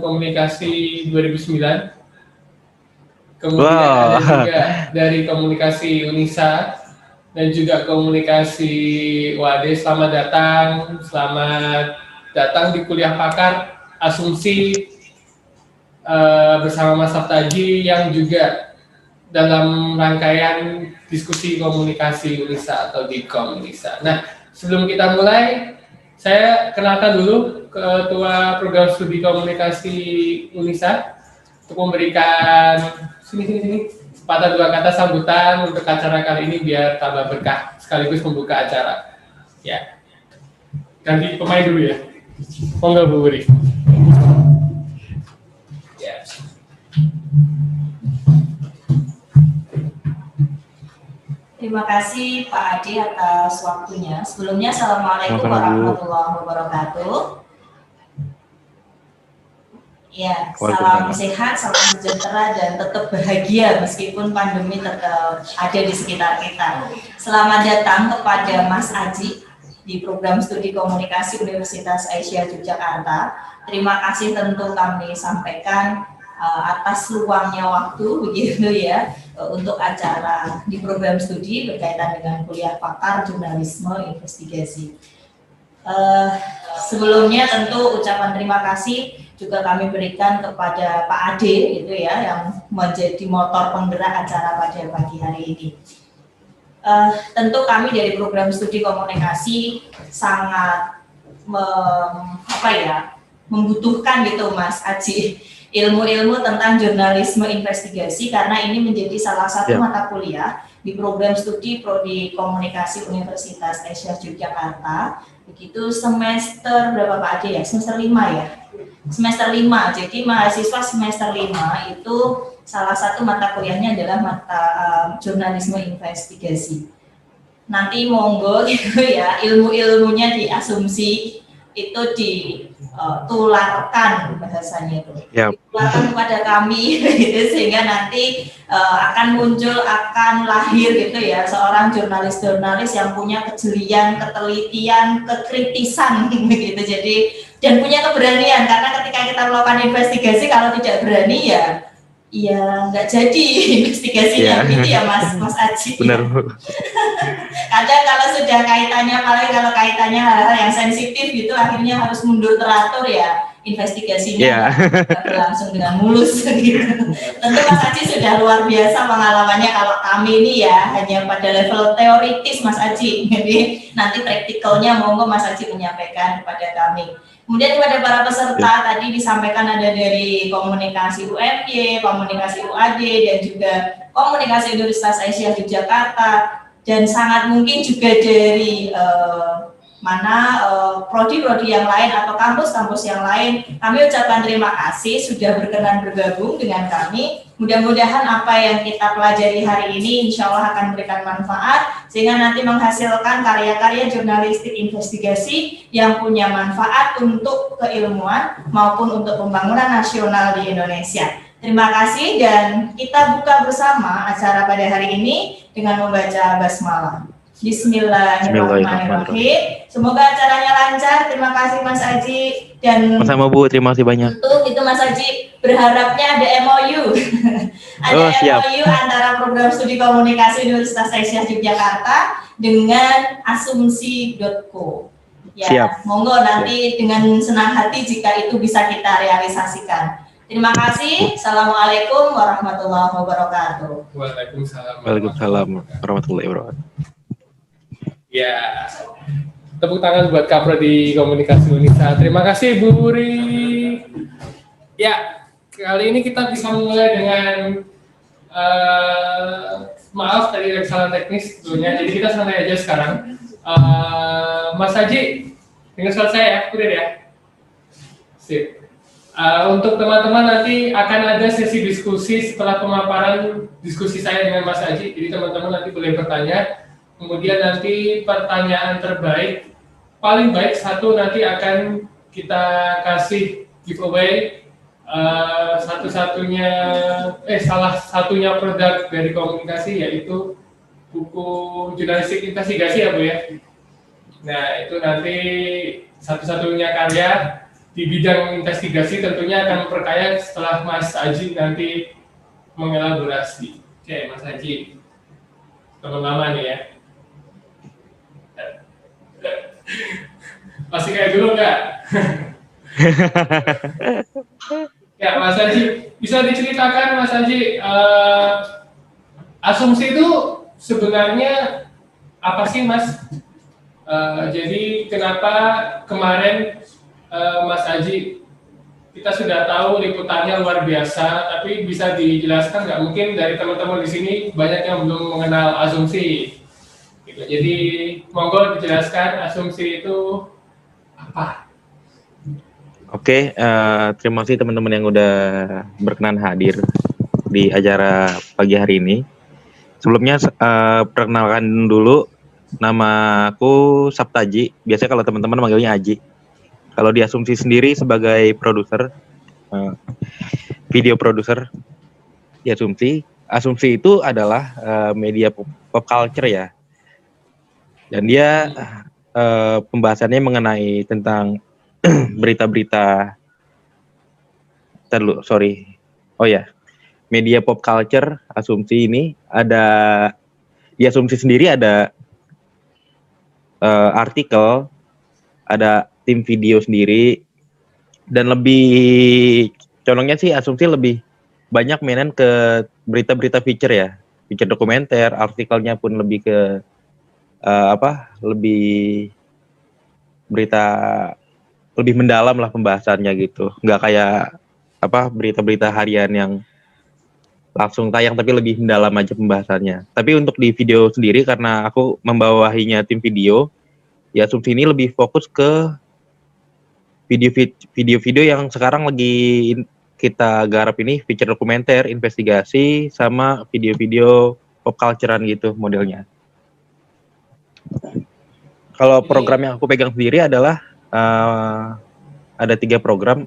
Komunikasi 2009. Kemudian ada juga dari Komunikasi Unisa dan juga Komunikasi UAD. Selamat datang di kuliah pakar asumsi bersama Mas Saftaji yang juga dalam rangkaian diskusi komunikasi Unisa atau Dikom Unisa. Nah, sebelum kita mulai, saya kenalkan dulu Ketua Program Studi Komunikasi Unisa untuk memberikan sepatah dua kata sambutan untuk acara kali ini biar tambah berkah sekaligus membuka acara. Ya, ganti pemain dulu ya. Monggo Bu Wuri. Ya. Terima kasih Pak Adi atas waktunya. Sebelumnya, Assalamualaikum warahmatullahi wabarakatuh. Ya, salam sehat, salam sejahtera, dan tetap bahagia meskipun pandemi tetap ada di sekitar kita. Selamat datang kepada Mas Aji di Program Studi Komunikasi Universitas Aisyah Yogyakarta. Terima kasih tentu kami sampaikan atas luangnya waktu begitu ya untuk acara di program studi berkaitan dengan kuliah pakar jurnalisme investigasi. Sebelumnya tentu ucapan terima kasih juga kami berikan kepada Pak Ade gitu ya yang menjadi motor penggerak acara pada pagi hari ini. Tentu kami dari program studi komunikasi sangat membutuhkan gitu Mas Aji ilmu-ilmu tentang jurnalisme investigasi karena ini menjadi salah satu mata kuliah di program studi Prodi Komunikasi Universitas Aisyah Yogyakarta. Begitu semester berapa Pak Ade ya? Semester 5 ya? Semester 5, jadi mahasiswa semester 5 itu salah satu mata kuliahnya adalah mata jurnalisme investigasi. Nanti monggo gitu ya, ilmu-ilmunya diasumsi itu ditularkan bahasanya itu, ditularkan kepada kami gitu, sehingga nanti akan muncul, akan lahir gitu ya seorang jurnalis-jurnalis yang punya kejelian, ketelitian, kekritisan begitu. Jadi dan punya keberanian karena ketika kita melakukan investigasi kalau tidak berani ya nggak jadi investigasinya gitu ya Mas Aji. Benar. Kadang kalau sudah kaitannya, apalagi kalau kaitannya hal-hal yang sensitif gitu, akhirnya harus mundur teratur ya investigasinya berlangsung dengan mulus gitu. Tentu Mas Aji sudah luar biasa pengalamannya, kalau kami ini ya hanya pada level teoritis Mas Aji. Jadi nanti praktikalnya monggo Mas Aji menyampaikan kepada kami. Kemudian kepada para peserta tadi disampaikan ada dari komunikasi UMY, komunikasi UAD, dan juga komunikasi Universitas Aisyah Yogyakarta, dan sangat mungkin juga dari prodi-prodi yang lain atau kampus-kampus yang lain. Kami ucapkan terima kasih sudah berkenan bergabung dengan kami. Mudah-mudahan apa yang kita pelajari hari ini insya Allah akan memberikan manfaat sehingga nanti menghasilkan karya-karya jurnalistik investigasi yang punya manfaat untuk keilmuan maupun untuk pembangunan nasional di Indonesia. Terima kasih dan kita buka bersama acara pada hari ini dengan membaca basmalah. Bismillahirrahmanirrahim. Semoga acaranya lancar. Terima kasih Mas Aji dan sama Bu, terima kasih banyak. Itu Mas Aji berharapnya ada MOU. Ada MOU antara Program Studi Komunikasi Universitas Aisyah Yogyakarta dengan asumsi.co. Ya, siap. Monggo nanti dengan senang hati jika itu bisa kita realisasikan. Terima kasih. Assalamualaikum warahmatullahi wabarakatuh. Waalaikumsalam warahmatullahi wabarakatuh. Ya, tepuk tangan buat Kaprodi Komunikasi Unisa. Terima kasih Bu Wuri. Ya, kali ini kita bisa mulai dengan maaf tadi ada kesalahan teknis tentunya. Jadi kita santai aja sekarang. Mas Haji, dengar suara saya ya, udah ya. Sip. Untuk teman-teman nanti akan ada sesi diskusi setelah pemaparan diskusi saya dengan Mas Haji. Jadi teman-teman nanti boleh bertanya. Kemudian nanti pertanyaan terbaik, paling baik satu nanti akan kita kasih giveaway salah satunya produk dari komunikasi yaitu buku jurnalistik investigasi ya Bu ya. Nah itu nanti satu-satunya karya di bidang investigasi tentunya akan memperkaya setelah Mas Aji nanti mengelaborasi. Oke, Mas Aji, teman-teman nih ya. Masih kayak dulu nggak? Ya, Mas Aji, bisa diceritakan Mas Aji, asumsi itu sebenarnya apa sih Mas? Jadi kenapa kemarin Mas Aji, kita sudah tahu liputannya luar biasa, tapi bisa dijelaskan nggak? Mungkin dari teman-teman di sini banyak yang belum mengenal asumsi. Gitu. Jadi monggo dijelaskan asumsi itu apa? Oke, terima kasih teman-teman yang udah berkenan hadir di acara pagi hari ini. Sebelumnya perkenalkan dulu, nama aku Saptaji. Biasanya kalau teman-teman manggilnya Aji. Kalau di Asumsi sendiri sebagai produser, video produser di Asumsi. Asumsi itu adalah media pop culture ya. Dan dia pembahasannya mengenai tentang berita-berita. Media pop culture Asumsi ini ada di Asumsi sendiri ada artikel, ada tim video sendiri, dan lebih condongnya sih Asumsi lebih banyak mainan ke berita-berita feature ya, feature dokumenter, artikelnya pun lebih ke lebih berita lebih mendalam lah pembahasannya gitu, nggak kayak berita-berita harian yang langsung tayang tapi lebih mendalam aja pembahasannya. Tapi untuk di video sendiri karena aku membawahinya tim video, ya Asumsi ini lebih fokus ke video-video yang sekarang lagi kita garap ini, feature dokumenter, investigasi, sama video-video pop culture-an gitu modelnya. Kalau program yang aku pegang sendiri adalah ada 3 program.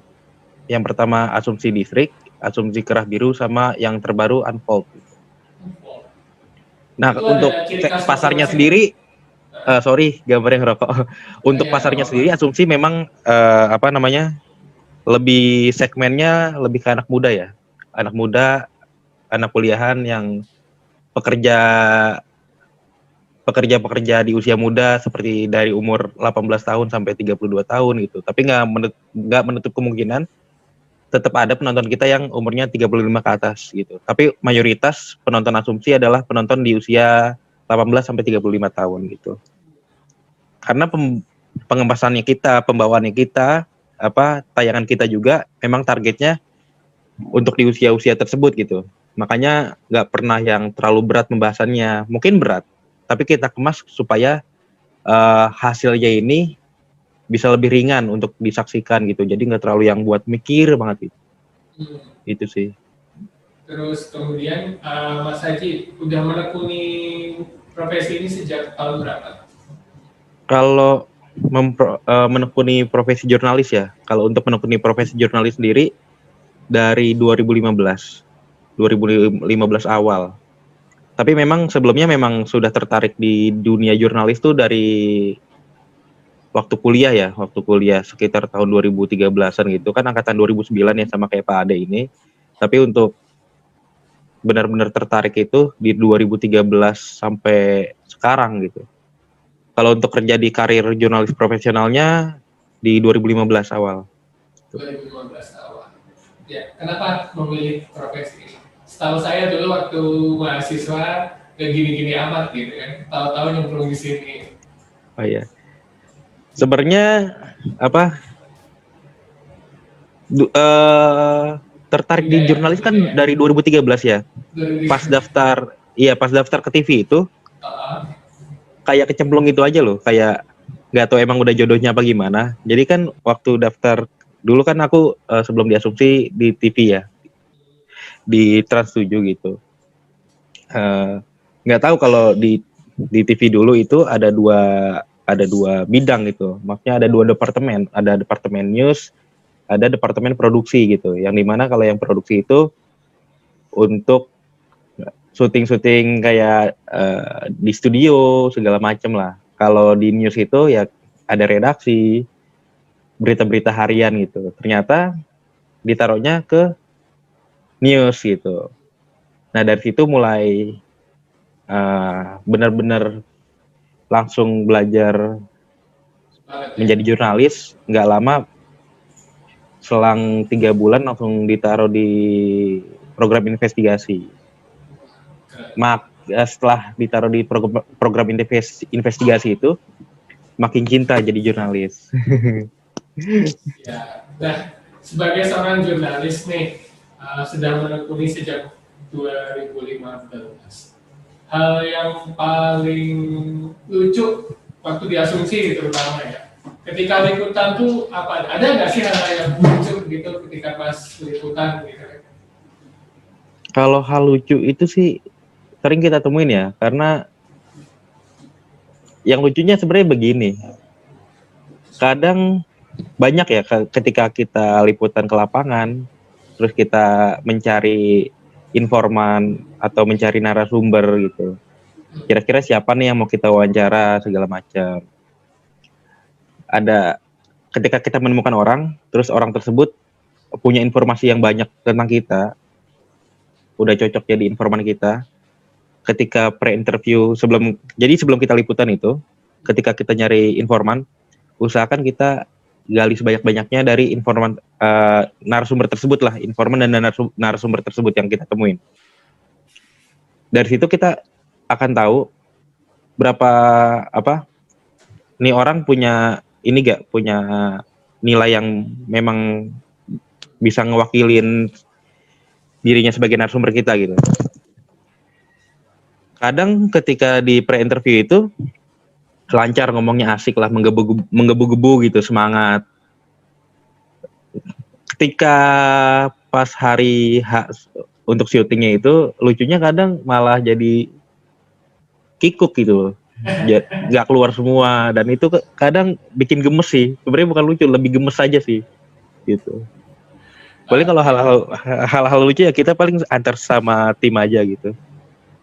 Yang pertama Asumsi Distrik, Asumsi Kerah Biru, sama yang terbaru Unfold. Nah, itu untuk pasarnya sendiri, gambarnya ngerokok. Untuk pasarnya sendiri, Asumsi memang lebih segmennya lebih ke anak muda ya, anak muda, anak kuliahan yang pekerja di usia muda seperti dari umur 18 tahun sampai 32 tahun gitu. Tapi nggak menutup kemungkinan tetap ada penonton kita yang umurnya 35 ke atas gitu. Tapi mayoritas penonton Asumsi adalah penonton di usia 18 sampai 35 tahun gitu. Karena pengemasannya kita, pembawaannya kita, tayangan kita juga memang targetnya untuk di usia-usia tersebut gitu. Makanya nggak pernah yang terlalu berat pembahasannya. Mungkin berat, tapi kita kemas supaya hasilnya ini bisa lebih ringan untuk disaksikan gitu. Jadi nggak terlalu yang buat mikir banget gitu. Itu sih. Terus kemudian Mas Haji udah menekuni profesi ini sejak tahun berapa? Kalau menekuni profesi jurnalis ya. Kalau untuk menekuni profesi jurnalis sendiri dari 2015 awal. Tapi memang sebelumnya memang sudah tertarik di dunia jurnalis tuh dari waktu kuliah sekitar tahun 2013-an gitu kan, angkatan 2009 ya, sama kayak Pak Ade ini. Tapi untuk benar-benar tertarik itu di 2013 sampai sekarang gitu. Kalau untuk kerja di karir jurnalis profesionalnya di 2015 awal. 2015 awal. Ya, kenapa memilih profesi ini? Setahu saya dulu waktu mahasiswa gak gini-gini amat gitu kan. Tahu-tahu nyemplung di sini. Oh iya. Sebenarnya tertarik di jurnalis kan dari 2013 ya. Pas daftar ke TV itu kayak kecemplung itu aja loh, kayak nggak tahu emang udah jodohnya apa gimana. Jadi kan waktu daftar dulu kan aku sebelum diasumsi di TV ya, di Trans 7 gitu. Nggak tahu kalau di TV dulu itu ada dua bidang gitu. Maksudnya ada 2 departemen, ada departemen news, ada departemen produksi gitu. Yang dimana kalau yang produksi itu untuk syuting kayak di studio segala macem lah. Kalau di news itu ya ada redaksi, berita-berita harian gitu. Ternyata ditaruhnya ke news gitu. Nah dari situ mulai benar-benar langsung belajar Banget ya. menjadi jurnalis. Nggak lama, selang 3 bulan langsung ditaruh di program investigasi. Setelah ditaruh di program investigasi itu, makin cinta jadi jurnalis. Ya. Nah, sebagai seorang jurnalis nih, sedang menekuni sejak 2015. Hal yang paling lucu waktu diasumsi terutama ya. Ketika liputan tuh apa? Ada nggak sih hal yang lucu gitu ketika pas liputan gitu? Kalau hal lucu itu sih sering kita temuin ya, karena yang lucunya sebenarnya begini. Kadang banyak ya ketika kita liputan ke lapangan, terus kita mencari informan atau mencari narasumber gitu. Kira-kira siapa nih yang mau kita wawancara segala macam. Ada ketika kita menemukan orang, terus orang tersebut punya informasi yang banyak tentang kita, udah cocok jadi informan kita. Ketika pre-interview sebelum kita liputan itu, ketika kita nyari informan, usahakan kita gali sebanyak-banyaknya dari informan narasumber tersebut lah, informan dan narasumber tersebut yang kita temuin. Dari situ kita akan tahu berapa nih orang punya punya nilai yang memang bisa ngewakilin dirinya sebagai narasumber kita gitu. Kadang ketika di pre-interview itu lancar ngomongnya, asik lah, menggebu-gebu gitu, semangat. Ketika pas hari untuk syutingnya itu, lucunya kadang malah jadi kikuk gitu, nggak keluar semua, dan itu kadang bikin gemes sih. Sebenarnya bukan lucu, lebih gemes aja sih, gitu. Paling kalau hal-hal lucu ya kita paling antar sama tim aja gitu.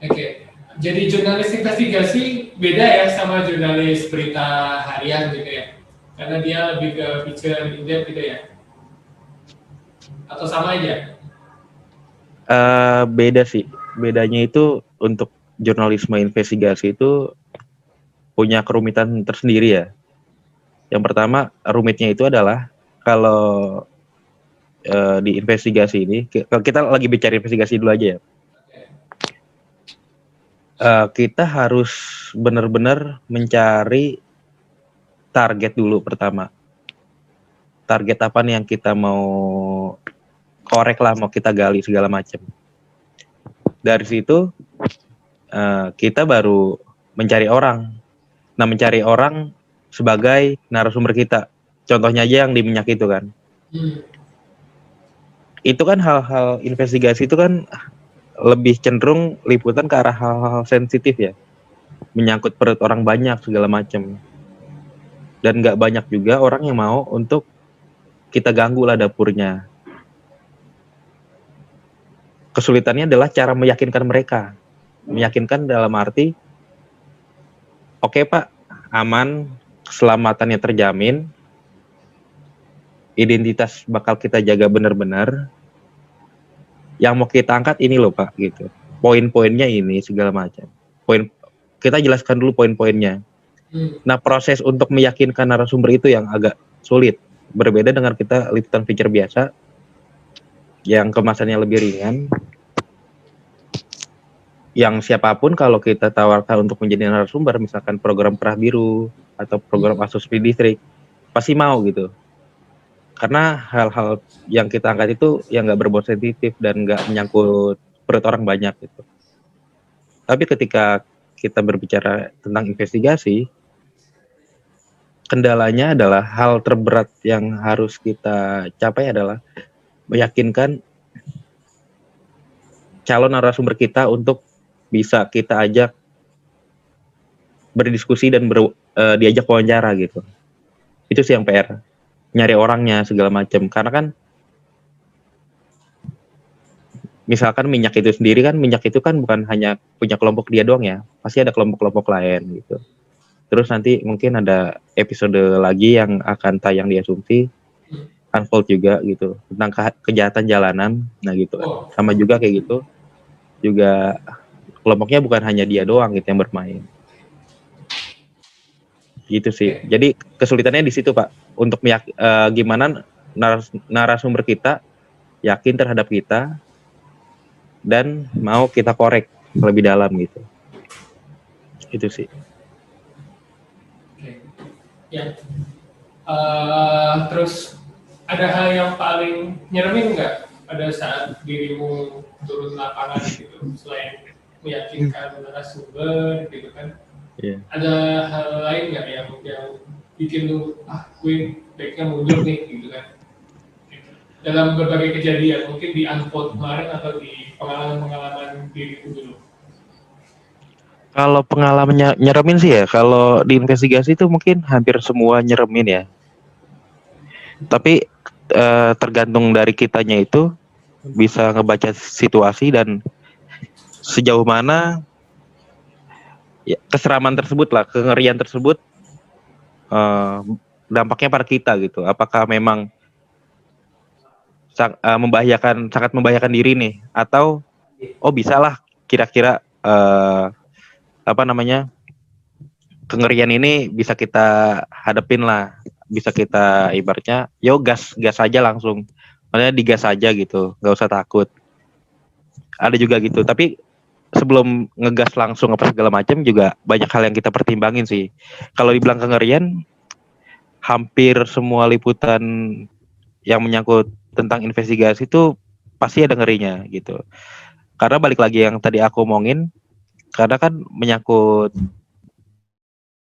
Oke. Jadi jurnalis investigasi beda ya sama jurnalis berita harian gitu ya? Karena dia lebih ke feature in-depth gitu ya? Atau sama aja? Beda sih. Bedanya itu untuk jurnalisme investigasi itu punya kerumitan tersendiri ya. Yang pertama, rumitnya itu adalah kalau di investigasi ini, kita lagi bicara investigasi dulu aja ya. Kita harus benar-benar mencari target dulu pertama. Target apa nih yang kita mau korek lah, mau kita gali segala macam. Dari situ kita baru mencari orang. Nah, mencari orang sebagai narasumber kita. Contohnya aja yang di minyak itu kan. Itu kan hal-hal investigasi itu kan lebih cenderung liputan ke arah hal-hal sensitif ya, menyangkut perut orang banyak segala macam, dan nggak banyak juga orang yang mau untuk kita ganggu lah dapurnya. Kesulitannya adalah cara meyakinkan mereka, meyakinkan dalam arti, oke Pak, aman, keselamatannya terjamin, identitas bakal kita jaga benar-benar. Yang mau kita angkat ini loh Pak, gitu. Poin-poinnya ini segala macam. Kita jelaskan dulu poin-poinnya. Nah, proses untuk meyakinkan narasumber itu yang agak sulit. Berbeda dengan kita liputan feature biasa yang kemasannya lebih ringan. Yang siapapun kalau kita tawarkan untuk menjadi narasumber, misalkan program Perah Biru atau program Asus Distrik, pasti mau gitu. Karena hal-hal yang kita angkat itu yang nggak berbau sensitif dan nggak menyangkut perut orang banyak gitu. Tapi ketika kita berbicara tentang investigasi, kendalanya adalah hal terberat yang harus kita capai adalah meyakinkan calon narasumber kita untuk bisa kita ajak berdiskusi dan diajak wawancara gitu. Itu sih yang PR. Nyari orangnya segala macam, karena kan misalkan minyak itu sendiri kan, minyak itu kan bukan hanya punya kelompok dia doang ya, pasti ada kelompok-kelompok lain gitu. Terus nanti mungkin ada episode lagi yang akan tayang di Asumsi, Unfold juga gitu, tentang kejahatan jalanan. Nah gitu. Oh, Sama juga kayak gitu. Juga kelompoknya bukan hanya dia doang gitu yang bermain. Gitu sih. oke. Jadi kesulitannya di situ, Pak. Untuk gimana narasumber kita yakin terhadap kita dan mau kita korek lebih dalam gitu. Itu sih. Oke. Ya. Terus ada hal yang paling nyeremin nggak pada saat dirimu turun lapangan gitu, selain meyakinkan narasumber gitu kan? Iya. Ada hal lain nggak yang bikin lu gue baiknya mundur nih gitu kan? Dalam berbagai kejadian, mungkin di Unfold kemarin atau di pengalaman-pengalaman dirimu dulu. Kalau pengalamannya nyeremin sih ya, kalau di investigasi itu mungkin hampir semua nyeremin ya. Tapi tergantung dari kitanya itu bisa ngebaca situasi dan sejauh mana ya, keseraman tersebut lah, kengerian tersebut eh, dampaknya pada kita gitu. Apakah memang sangat membahayakan diri nih, atau oh bisalah kira-kira apa namanya, kengerian ini bisa kita hadepin lah, bisa kita ibaratnya yo gas aja langsung, maksudnya digas aja gitu, nggak usah takut. Ada juga gitu, tapi sebelum ngegas langsung apa segala macam juga banyak hal yang kita pertimbangin sih. Kalau dibilang kengerian, hampir semua liputan yang menyangkut tentang investigasi itu pasti ada ngerinya gitu. Karena balik lagi yang tadi aku omongin, karena kan menyangkut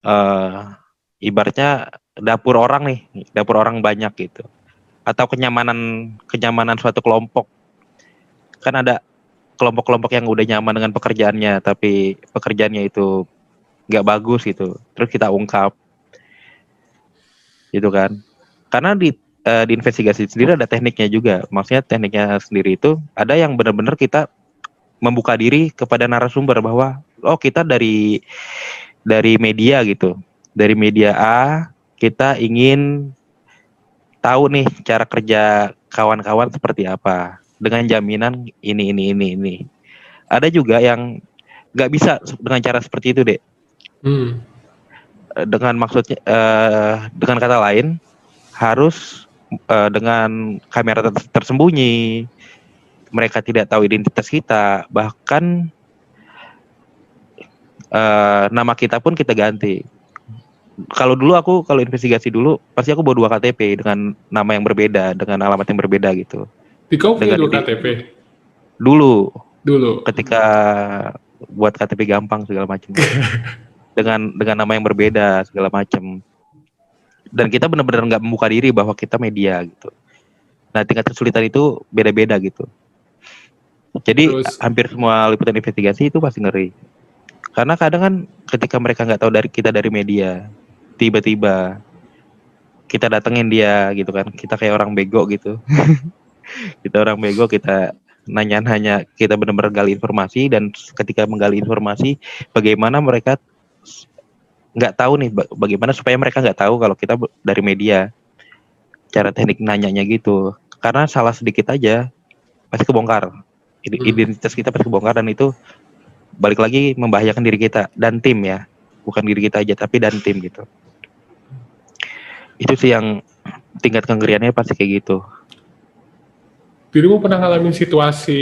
eh ibaratnya dapur orang nih, dapur orang banyak gitu. Atau kenyamanan suatu kelompok. Kan ada kelompok-kelompok yang udah nyaman dengan pekerjaannya, tapi pekerjaannya itu nggak bagus gitu. Terus kita ungkap, gitu kan. Karena di investigasi sendiri ada tekniknya juga. Maksudnya tekniknya sendiri itu ada yang benar-benar kita membuka diri kepada narasumber bahwa oh kita dari media gitu, dari media A kita ingin tahu nih cara kerja kawan-kawan seperti apa dengan jaminan ini. Ada juga yang nggak bisa dengan cara seperti itu deh. Dengan maksudnya dengan kata lain harus dengan kamera tersembunyi, mereka tidak tahu identitas kita, bahkan nama kita pun kita ganti. Kalau investigasi dulu pasti aku bawa 2 KTP dengan nama yang berbeda, dengan alamat yang berbeda gitu. Kau punya Dengan 2 KTP? Dulu Dulu. ketika buat KTP gampang segala macam. dengan nama yang berbeda segala macam. Dan kita benar-benar nggak membuka diri bahwa kita media gitu. Nah, tingkat kesulitan itu beda-beda gitu. Jadi Terus, hampir semua liputan investigasi itu pasti ngeri. Karena kadang kan ketika mereka nggak tahu kita dari media, tiba-tiba kita datengin dia gitu kan, kita kayak orang bego gitu. Kita orang bego, kita nanya-nanya, kita benar-benar gali informasi, dan ketika menggali informasi, bagaimana mereka nggak tahu nih, bagaimana supaya mereka nggak tahu kalau kita dari media. Cara teknik nanyanya gitu, karena salah sedikit aja pasti kebongkar. Identitas kita pasti kebongkar, dan itu balik lagi membahayakan diri kita dan tim ya, bukan diri kita aja tapi dan tim gitu. Itu sih yang tingkat kengeriannya pasti kayak gitu. dirimu pernah ngalamin situasi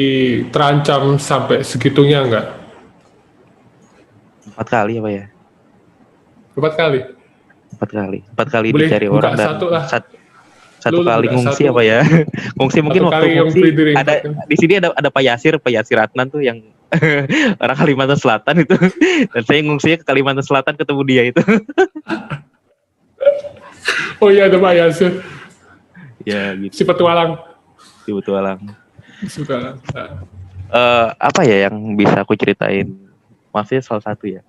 terancam sampai segitunya nggak? 4 kali apa ya? 4 kali? 4 kali Boleh dicari buka orang, dan satu lah. satu Lu kali buka ngungsi satu. apa ya? Ngungsi mungkin Satu waktu kali yang ngungsi free drink. ada di sini ada Pak Yasir Adnan tuh yang orang Kalimantan Selatan itu. Dan saya ngungsinya ke Kalimantan Selatan ketemu dia itu. Oh iya, ada Pak Yasir. Ya gitu. Si petualang. Si petualang. Suka. Apa ya yang bisa aku ceritain? Maksudnya salah satu ya.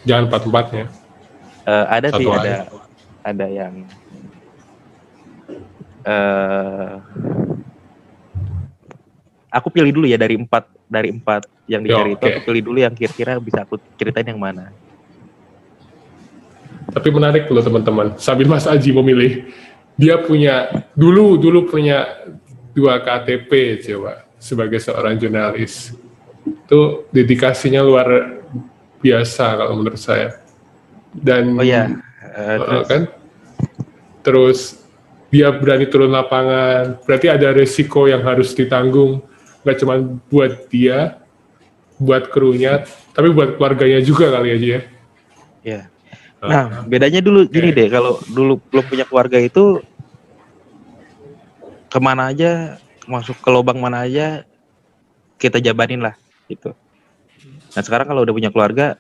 Jangan 4-4-nya. Ada Satu sih, aja. ada yang aku pilih dulu ya dari empat yang dicari itu. Oke. Aku pilih dulu yang kira-kira bisa aku ceritain yang mana. Tapi menarik loh teman-teman. Sambil Mas Aji memilih, dia dulu punya 2 KTP coba sebagai seorang jurnalis. Itu dedikasinya luar biasa kalau menurut saya. Dan Oh ya, kan terus dia berani turun lapangan, berarti ada resiko yang harus ditanggung, nggak cuma buat dia, buat krunya, tapi buat keluarganya juga kali aja ya. ya. Nah, bedanya dulu gini deh, kalau dulu belum punya keluarga itu kemana aja, masuk ke lubang mana aja kita jabanin lah gitu. Nah sekarang kalau udah punya keluarga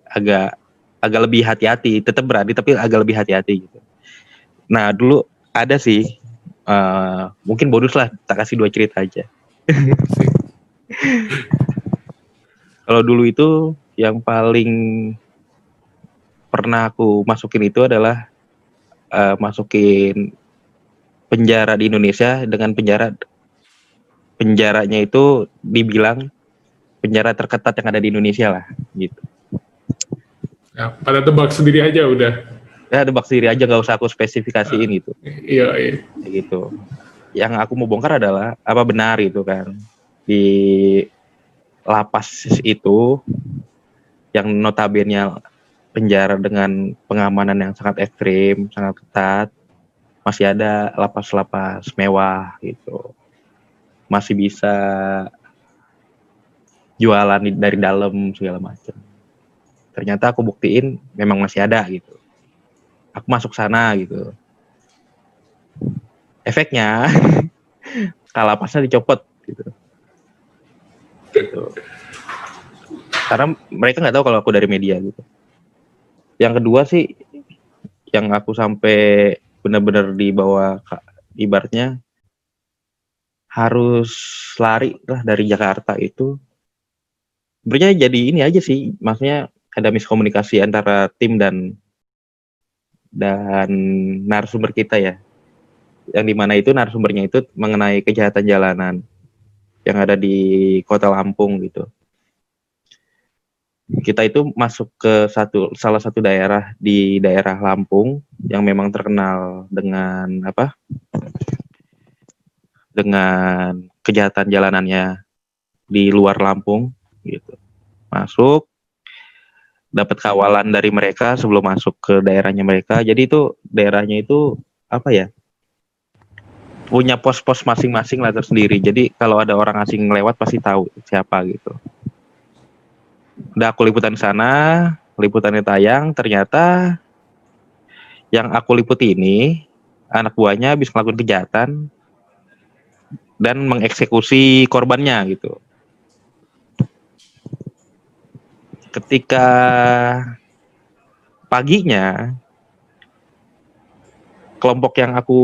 agak lebih hati-hati, tetap berani tapi agak lebih hati-hati gitu. Nah dulu ada sih, mungkin bonus lah, tak kasih 2 cerita aja. Kalau dulu itu yang paling pernah aku masukin itu adalah masukin penjara di Indonesia dengan penjaranya itu dibilang penjara terketat yang ada di Indonesia lah gitu. Ya, pada tebak sendiri aja udah. Ya tebak sendiri aja, nggak usah aku spesifikasiin gitu. Iya. Gitu. Yang aku mau bongkar adalah apa benar itu kan di lapas itu yang notabene penjara dengan pengamanan yang sangat ekstrim, sangat ketat, masih ada lapas-lapas mewah gitu. Masih bisa jualan dari dalam segala macam. Ternyata aku buktiin memang masih ada gitu. Aku masuk sana gitu. Efeknya kalapasnya dicopot gitu. Karena mereka nggak tahu kalau aku dari media gitu. Yang kedua sih, yang aku sampai benar-benar dibawa, ibaratnya harus lari lah dari Jakarta itu. Sebenarnya jadi ini aja sih, maksudnya ada miskomunikasi antara tim dan narasumber kita ya. Yang dimana itu narasumbernya itu mengenai kejahatan jalanan yang ada di Kota Lampung gitu. Kita itu masuk ke salah satu daerah di daerah Lampung yang memang terkenal dengan dengan kejahatan jalanannya di luar Lampung gitu. Masuk, dapat kawalan dari mereka sebelum masuk ke daerahnya mereka. Jadi itu daerahnya itu punya pos-pos masing-masing lah tersendiri. Jadi kalau ada orang asing lewat pasti tahu siapa gitu. Udah aku liputan sana, liputannya tayang, ternyata yang aku liput ini anak buahnya habis melakukan kejahatan dan mengeksekusi korbannya gitu. Ketika paginya kelompok yang aku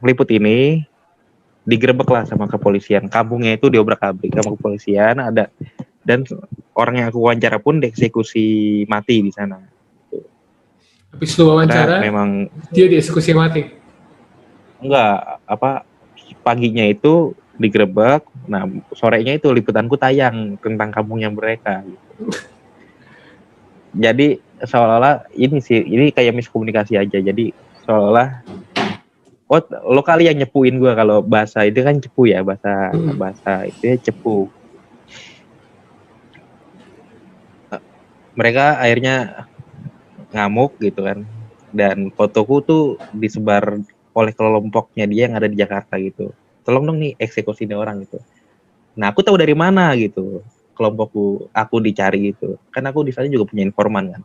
liput ini digerebek lah sama kepolisian. Kampungnya itu diobrak-abrik sama kepolisian, ada, dan orang yang aku wawancara pun dieksekusi mati di sana. Tapi setelah wawancara, memang dia dieksekusi mati. Enggak, paginya itu digerebek. Nah, sorenya itu liputanku tayang tentang kampungnya mereka. Gitu. Jadi seolah-olah ini kayak miskomunikasi aja. Jadi seolah-olah lo kali yang nyepuin gue, kalau bahasa itu kan cepu ya, bahasa itu ya cepu. Mereka akhirnya ngamuk gitu kan, dan fotoku tuh disebar oleh kelompoknya dia yang ada di Jakarta gitu. Tolong dong nih eksekusi ini orang gitu. Nah aku tahu dari mana gitu kelompokku, aku dicari gitu. Kan aku di sana juga punya informan kan.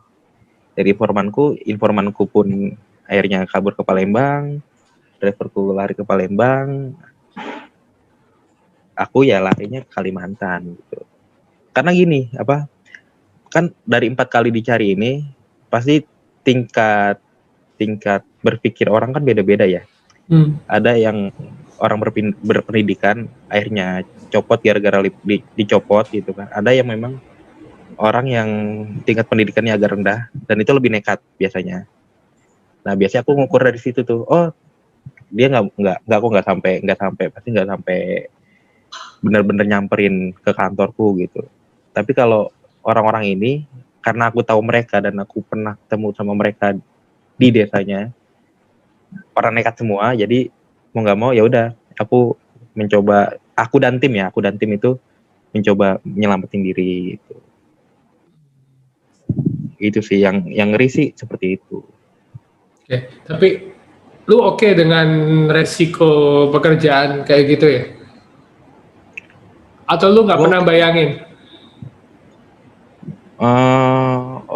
Dari informanku pun akhirnya kabur ke Palembang. Driverku lari ke Palembang, aku ya larinya ke Kalimantan gitu. Karena gini, kan dari 4 kali dicari ini pasti tingkat berpikir orang kan beda-beda ya. Ada yang orang berpendidikan akhirnya copot gara-gara dicopot gitu kan. Ada yang memang orang yang tingkat pendidikannya agak rendah dan itu lebih nekat biasanya. Nah biasanya aku ngukur dari situ tuh. Oh, dia nggak sampai benar-benar nyamperin ke kantorku gitu. Tapi kalau orang-orang ini karena aku tahu mereka dan aku pernah ketemu sama mereka di desanya, para nekat semua. Jadi mau nggak mau ya udah, aku mencoba, aku dan tim itu mencoba menyelamatin diri gitu. Itu sih yang ngeri sih seperti itu. Oke, tapi lu oke dengan resiko pekerjaan kayak gitu ya? Atau lu nggak Gua pernah bayangin?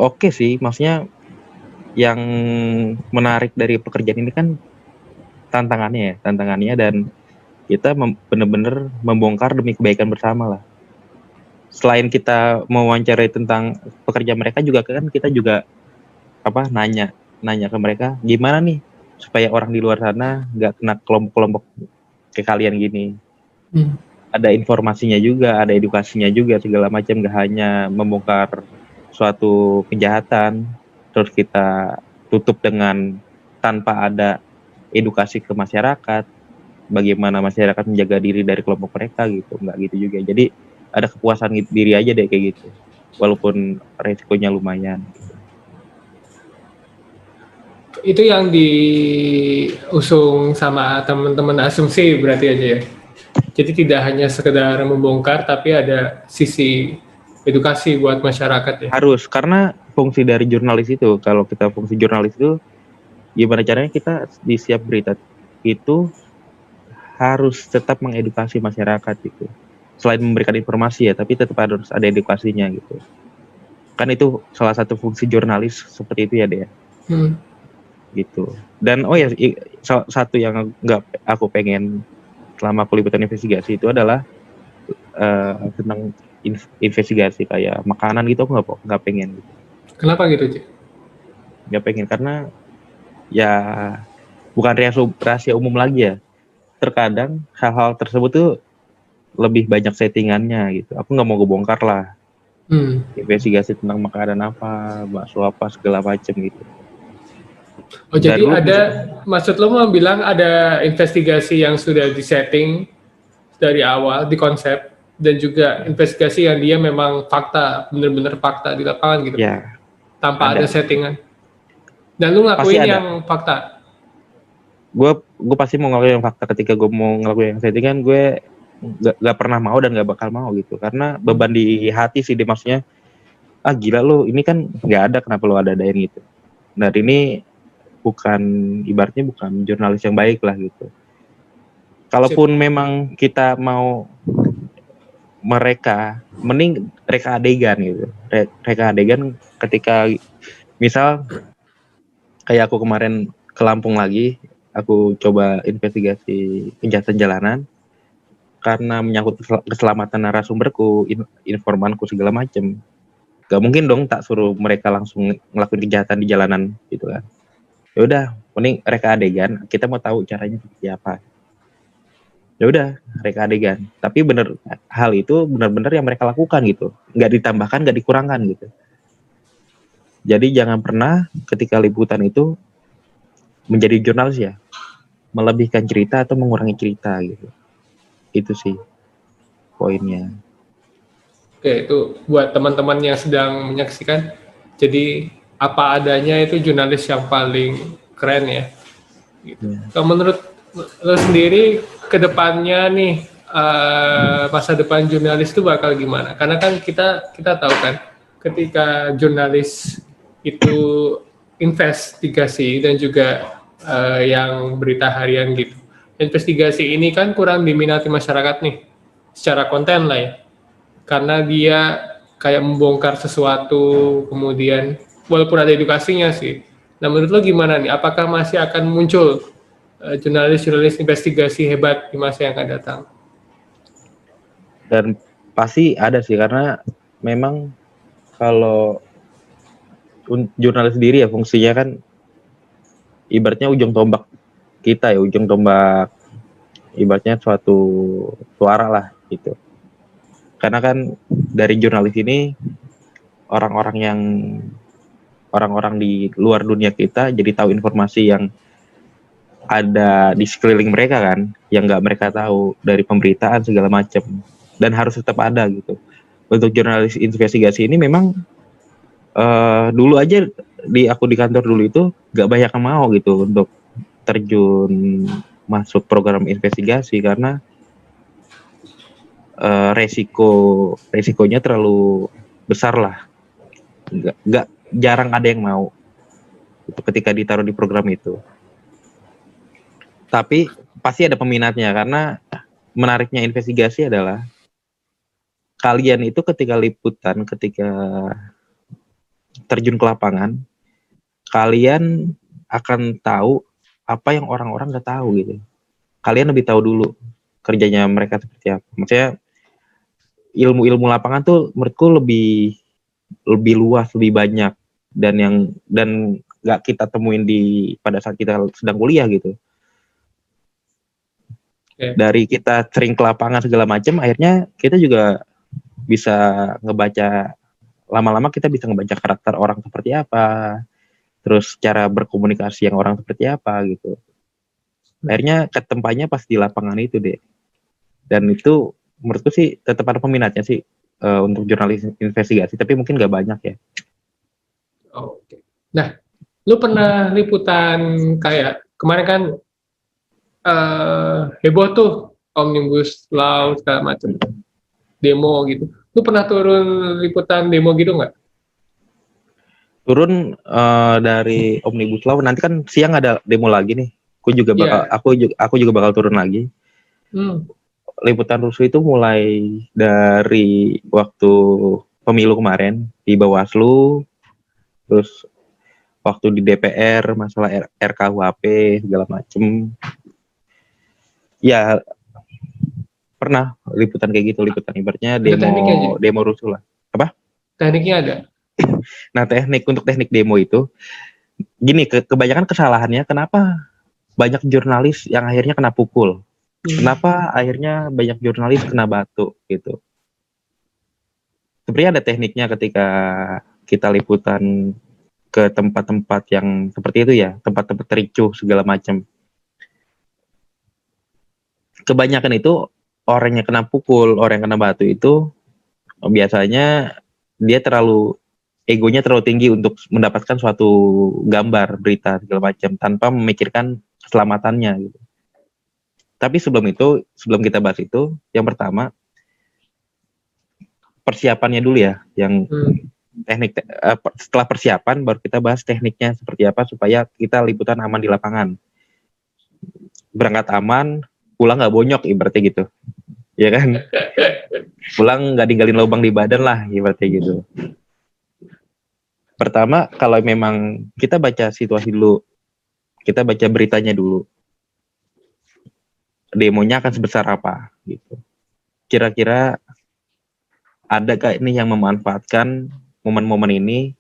Oke sih, maksudnya yang menarik dari pekerjaan ini kan tantangannya dan kita benar-benar membongkar demi kebaikan bersama lah. Selain kita mewawancarai tentang pekerja mereka juga kan kita juga nanya ke mereka gimana nih supaya orang di luar sana nggak kena kelompok-kelompok kayak kalian gini. Ada informasinya juga, ada edukasinya juga segala macam, nggak hanya membongkar suatu kejahatan terus kita tutup dengan tanpa ada edukasi ke masyarakat, bagaimana masyarakat menjaga diri dari kelompok mereka gitu, nggak gitu juga. Jadi ada kepuasan diri aja deh kayak gitu, walaupun resikonya lumayan. Itu yang diusung sama teman-teman asumsi berarti aja ya. Jadi tidak hanya sekedar membongkar, tapi ada sisi edukasi buat masyarakat ya. Harus, karena fungsi dari jurnalis itu, kalau kita fungsi jurnalis itu gimana caranya kita di setiap berita itu harus tetap mengedukasi masyarakat gitu. Selain memberikan informasi ya, tapi tetap harus ada edukasinya gitu. Kan itu salah satu fungsi jurnalis seperti itu ya deh. Gitu. Dan satu yang nggak aku pengen selama aku liputan investigasi itu adalah tentang investigasi kayak makanan gitu, aku nggak pengen gitu. Kenapa gitu, Cik? Nggak pengen karena ya bukan rahasia umum lagi ya. Terkadang hal-hal tersebut tuh lebih banyak settingannya gitu. Aku nggak mau bongkar lah. Investigasi tentang makanan apa, bakso apa, segala macem gitu. Oh, jadi maksud lo mau bilang ada investigasi yang sudah disetting dari awal, di konsep, dan juga investigasi yang dia memang fakta, bener-bener fakta di lapangan gitu? Ya. Tanpa ada settingan. Dan lu ngelakuin yang fakta? Gue pasti mau ngelakuin yang fakta. Ketika gue mau ngelakuin yang settingan, gue gak pernah mau dan gak bakal mau gitu. Karena beban di hati sih, maksudnya, gila lo, ini kan gak ada, kenapa lo ada-adain gitu. Nah ini ibaratnya bukan jurnalis yang baik lah gitu. Kalaupun memang kita mau mending reka adegan gitu. Reka adegan ketika misal kayak aku kemarin ke Lampung lagi, aku coba investigasi kejahatan jalanan karena menyangkut keselamatan narasumberku, informanku segala macem. Gak mungkin dong tak suruh mereka langsung ngelakuin kejahatan di jalanan gitu kan. Ya udah, mending reka adegan, kita mau tahu caranya seperti apa. Ya udah, reka adegan. Tapi hal itu benar-benar yang mereka lakukan gitu. Nggak ditambahkan, nggak dikurangkan gitu. Jadi jangan pernah ketika liputan itu menjadi jurnalis ya, melebihkan cerita atau mengurangi cerita gitu. Itu sih poinnya. Oke, itu buat teman-teman yang sedang menyaksikan. Jadi apa adanya itu jurnalis yang paling keren ya. Gitu. Kalau menurut lo sendiri kedepannya nih masa depan jurnalis itu bakal gimana? Karena kan kita tahu kan ketika jurnalis itu investigasi dan juga yang berita harian gitu. Investigasi ini kan kurang diminati masyarakat nih secara konten lah ya. Karena dia kayak membongkar sesuatu kemudian walaupun ada edukasinya sih. Nah menurut lo gimana nih? Apakah masih akan muncul jurnalis-jurnalis investigasi hebat di masa yang akan datang? Dan pasti ada sih, karena memang kalau jurnalis sendiri ya fungsinya kan ibaratnya ujung tombak kita ya, ujung tombak ibaratnya suatu suara lah gitu. Karena kan dari jurnalis ini orang-orang di luar dunia kita jadi tahu informasi yang ada di sekeliling mereka kan, yang nggak mereka tahu dari pemberitaan segala macam, dan harus tetap ada gitu. Untuk jurnalis investigasi ini memang dulu aja aku di kantor dulu itu gak banyak yang mau gitu untuk terjun masuk program investigasi karena resikonya terlalu besar lah. Nggak jarang ada yang mau itu ketika ditaruh di program itu. Tapi pasti ada peminatnya karena menariknya investigasi adalah kalian itu ketika liputan, ketika terjun ke lapangan, kalian akan tahu apa yang orang-orang nggak tahu gitu. Kalian lebih tahu dulu kerjanya mereka seperti apa. Maksudnya ilmu-ilmu lapangan tuh menurutku lebih luas, lebih banyak dan nggak kita temuin pada saat kita sedang kuliah gitu. Dari kita sering ke lapangan segala macam, akhirnya kita juga bisa ngebaca, lama-lama kita bisa ngebaca karakter orang seperti apa, terus cara berkomunikasi yang orang seperti apa gitu. Akhirnya ketempatnya pas di lapangan itu deh. Dan itu menurutku sih tetap ada peminatnya sih untuk jurnalis investigasi, tapi mungkin nggak banyak ya. Oke. Nah, lu pernah liputan kayak kemarin kan heboh tuh Omnibus Law segala macam, demo gitu. Lu pernah turun liputan demo gitu nggak? Turun dari Omnibus Law, nanti kan siang ada demo lagi nih. Aku juga bakal turun lagi. Liputan rusuh itu mulai dari waktu pemilu kemarin di Bawaslu, terus waktu di DPR masalah RKUHP segala macem. Ya pernah liputan kayak gitu, liputan ibaratnya demo rusuh lah. Apa? Tekniknya ada. Nah, untuk teknik demo itu gini, kebanyakan kesalahannya kenapa banyak jurnalis yang akhirnya kena pukul. Kenapa akhirnya banyak jurnalis kena batu gitu. Sebenarnya ada tekniknya ketika kita liputan ke tempat-tempat yang seperti itu ya, tempat-tempat ricuh segala macam. Kebanyakan itu orang yang kena pukul, orang yang kena batu itu biasanya dia egonya terlalu tinggi untuk mendapatkan suatu gambar, berita segala macam tanpa memikirkan keselamatannya gitu. Tapi sebelum kita bahas itu, yang pertama persiapannya dulu ya, yang setelah persiapan baru kita bahas tekniknya seperti apa supaya kita liputan aman di lapangan. Berangkat aman, pulang nggak bonyok ibaratnya gitu, ya kan? Pulang nggak ninggalin lubang di badan lah ibaratnya gitu. Pertama, kalau memang kita baca situasi dulu, kita baca beritanya dulu, demonya akan sebesar apa gitu. Kira-kira ada gak ini yang memanfaatkan momen-momen ini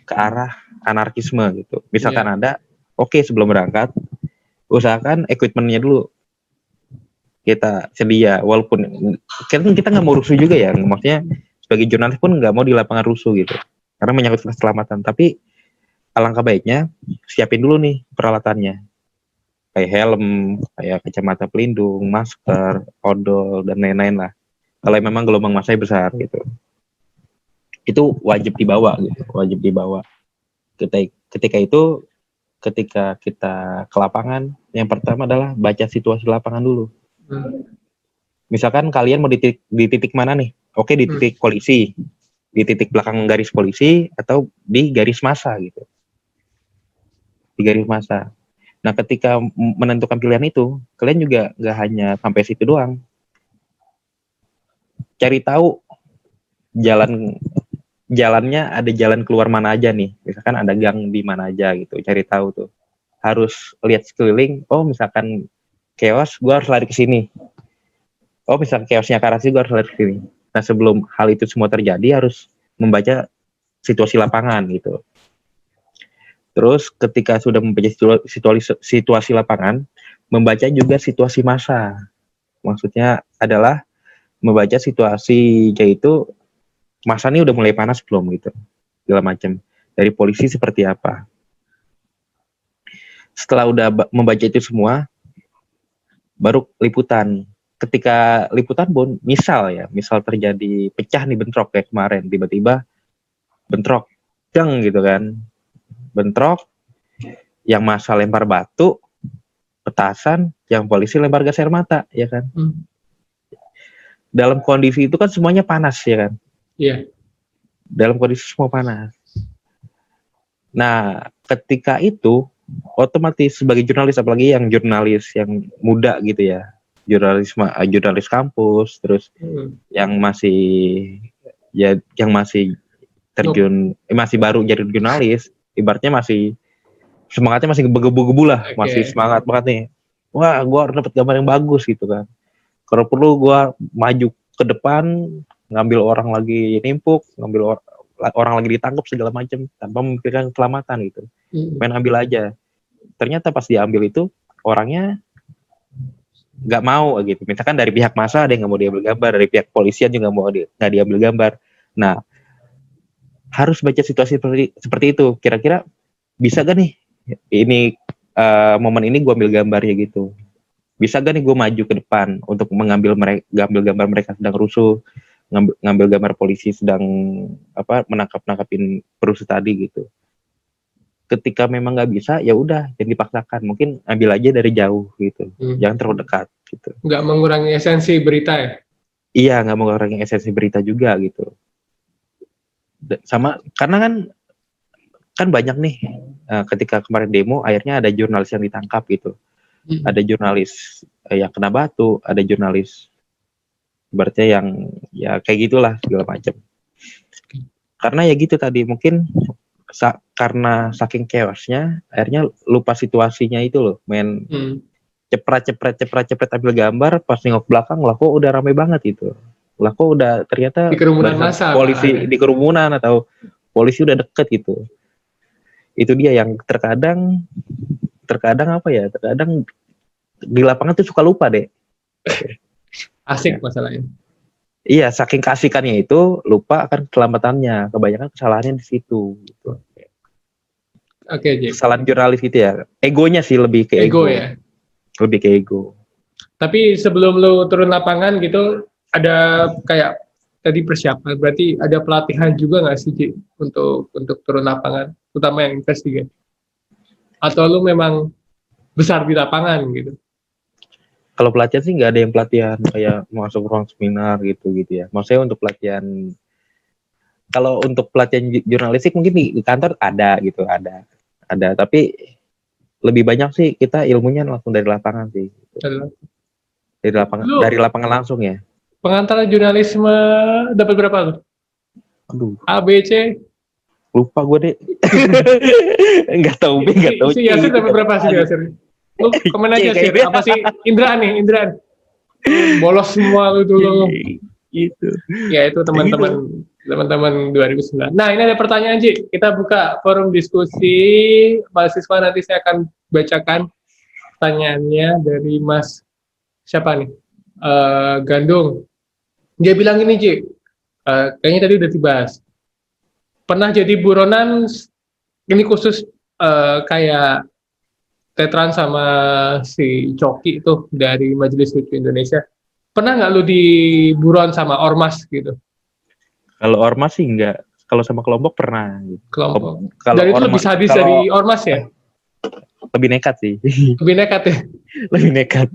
ke arah anarkisme gitu. Misalkan ada, oke, sebelum berangkat usahakan equipment-nya dulu kita sedia, walaupun kita nggak mau rusuh juga ya, maksudnya sebagai jurnalis pun nggak mau di lapangan rusuh gitu karena menyangkut keselamatan. Tapi alangkah baiknya siapin dulu nih peralatannya, kayak helm, kayak kacamata pelindung, masker, odol, dan lain-lain lah. Kalau memang gelombang masanya besar gitu, itu wajib dibawa gitu, wajib dibawa. Ketika kita ke lapangan, yang pertama adalah baca situasi lapangan dulu. Misalkan kalian mau di titik mana nih? Oke, di titik polisi, di titik belakang garis polisi, atau di garis massa gitu. Di garis massa. Nah, ketika menentukan pilihan itu, kalian juga nggak hanya sampai situ doang. Cari tahu jalannya, ada jalan keluar mana aja nih. Misalkan ada gang di mana aja gitu. Cari tahu tuh. Harus lihat sekeliling. Oh, misalkan chaos, gue harus lari ke sini. Oh, misalkan chaosnya ke arah sini, gue harus lari ke sini. Nah, sebelum hal itu semua terjadi, harus membaca situasi lapangan gitu. Terus ketika sudah membaca situasi lapangan, membaca juga situasi massa. Maksudnya adalah membaca situasi, yaitu massa ini udah mulai panas belum gitu, segala macam. Dari polisi seperti apa. Setelah udah membaca itu semua, baru liputan. Ketika liputan misal terjadi pecah nih bentrok kayak kemarin, tiba-tiba bentrok ceng gitu kan, bentrok, yang massa lempar batu, petasan, yang polisi lempar gas air mata, ya kan. Dalam kondisi itu kan semuanya panas, ya kan. Iya. Dalam kondisi semua panas. Nah, ketika itu otomatis sebagai jurnalis, apalagi yang jurnalis yang muda gitu ya, jurnalis kampus, terus yang masih terjun, masih baru jadi jurnalis, ibaratnya masih semangatnya masih gebu-gebu lah, masih semangat banget nih. Wah, gue harus dapat gambar yang bagus gitu kan. Kalau perlu gue maju ke depan, ngambil orang lagi nimpuk, ngambil orang lagi ditangkap segala macam tanpa memikirkan keselamatan gitu. Main ambil aja. Ternyata pas diambil itu orangnya nggak mau gitu. Misalkan dari pihak massa ada yang nggak mau diambil gambar, dari pihak polisian juga nggak diambil gambar. Nah, harus baca situasi seperti itu. Kira-kira bisa gak nih ini momen ini gue ambil gambarnya gitu. Bisa gak nih gue maju ke depan untuk mengambil gambar mereka sedang rusuh, ngambil gambar polisi sedang menangkapin perusuh tadi gitu. Ketika memang nggak bisa, ya udah jangan dipaksakan. Mungkin ambil aja dari jauh gitu, jangan terlalu dekat gitu. Nggak mengurangi esensi berita ya? Iya, nggak mengurangi esensi berita juga gitu. Sama karena kan banyak nih ketika kemarin demo, akhirnya ada jurnalis yang ditangkap gitu. Ada jurnalis yang kena batu, ada jurnalis berarti yang ya kayak gitulah segala macam. Karena ya gitu tadi, mungkin karena saking chaosnya akhirnya lupa situasinya itu loh, main cepret ambil gambar, pas nengok belakang lah kok udah rame banget itu. Lah kok udah ternyata di kerumunan massa, polisi di kerumunan atau polisi udah deket gitu. Itu dia yang terkadang apa ya? Terkadang di lapangan tuh suka lupa deh. Asik masalahnya. Iya, saking keasikannya itu lupa akan keselamatannya. Kebanyakan kesalahannya di situ. Gitu. Oke, kesalahan jurnalis gitu ya. Egonya sih lebih ke ego. Ya. Lebih ke ego. Tapi sebelum lu turun lapangan gitu, ada kayak tadi persiapan. Berarti ada pelatihan juga nggak sih, Ci, untuk turun lapangan, terutama yang investigasi? Atau lu memang besar di lapangan gitu? Kalau pelatihan sih nggak ada yang pelatihan kayak masuk ruang seminar gitu ya. Maksudnya untuk pelatihan, kalau untuk pelatihan jurnalistik mungkin di kantor ada gitu, ada. Tapi lebih banyak sih kita ilmunya langsung dari lapangan sih. Gitu. Dari lapangan langsung ya. Pengantar jurnalisme dapat berapa lu? Aduh. A, B, C? Lupa gue deh. Nggak tahu B, nggak tahu C. Si Yasir dapat berapa sih Yasir? Lu komen aja sih, apa sih Indra? Bolos semua lu dulu. Gitu. Ya itu teman-teman 2009. Nah, ini ada pertanyaan, Ji. Kita buka forum diskusi mahasiswa, nanti saya akan bacakan pertanyaannya dari Mas siapa nih? Gandung. Dia bilang ini, Ji. Kayaknya tadi udah dibahas. Pernah jadi buronan, ini khusus kayak Tetran sama si Coki itu dari Majelis Lucu Indonesia. Pernah nggak lu di buron sama ormas gitu? Kalau ormas sih enggak. Kalau sama kelompok pernah. Kelompok. Dan itu lebih sadis dari ormas ya? Lebih nekat sih. Lebih nekat ya? Lebih nekat.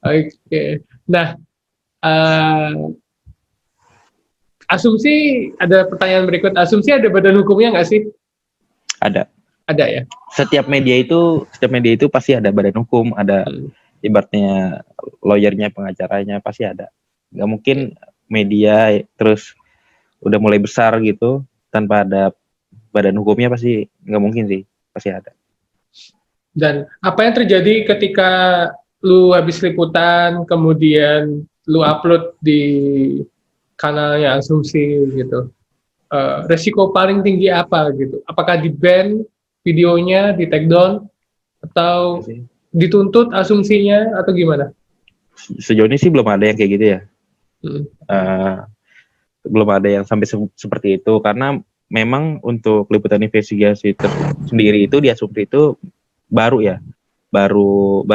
Oke. Nah, asumsi, ada pertanyaan berikut. Asumsi ada badan hukumnya nggak sih? Ada. Ada ya? Setiap media itu pasti ada badan hukum, ada ibaratnya lawyernya, pengacaranya, pasti ada. Nggak mungkin media terus udah mulai besar gitu tanpa ada badan hukumnya, pasti nggak mungkin sih, pasti ada. Dan apa yang terjadi ketika lu habis liputan kemudian lu upload di kanalnya Asumsi gitu? Resiko paling tinggi apa gitu? Apakah di ban videonya, di take down, atau dituntut asumsinya, atau gimana? Sejauh ini sih belum ada yang kayak gitu ya. Belum ada yang sampai seperti itu, karena memang untuk liputan investigasi sendiri itu di Asumsi itu baru ya, baru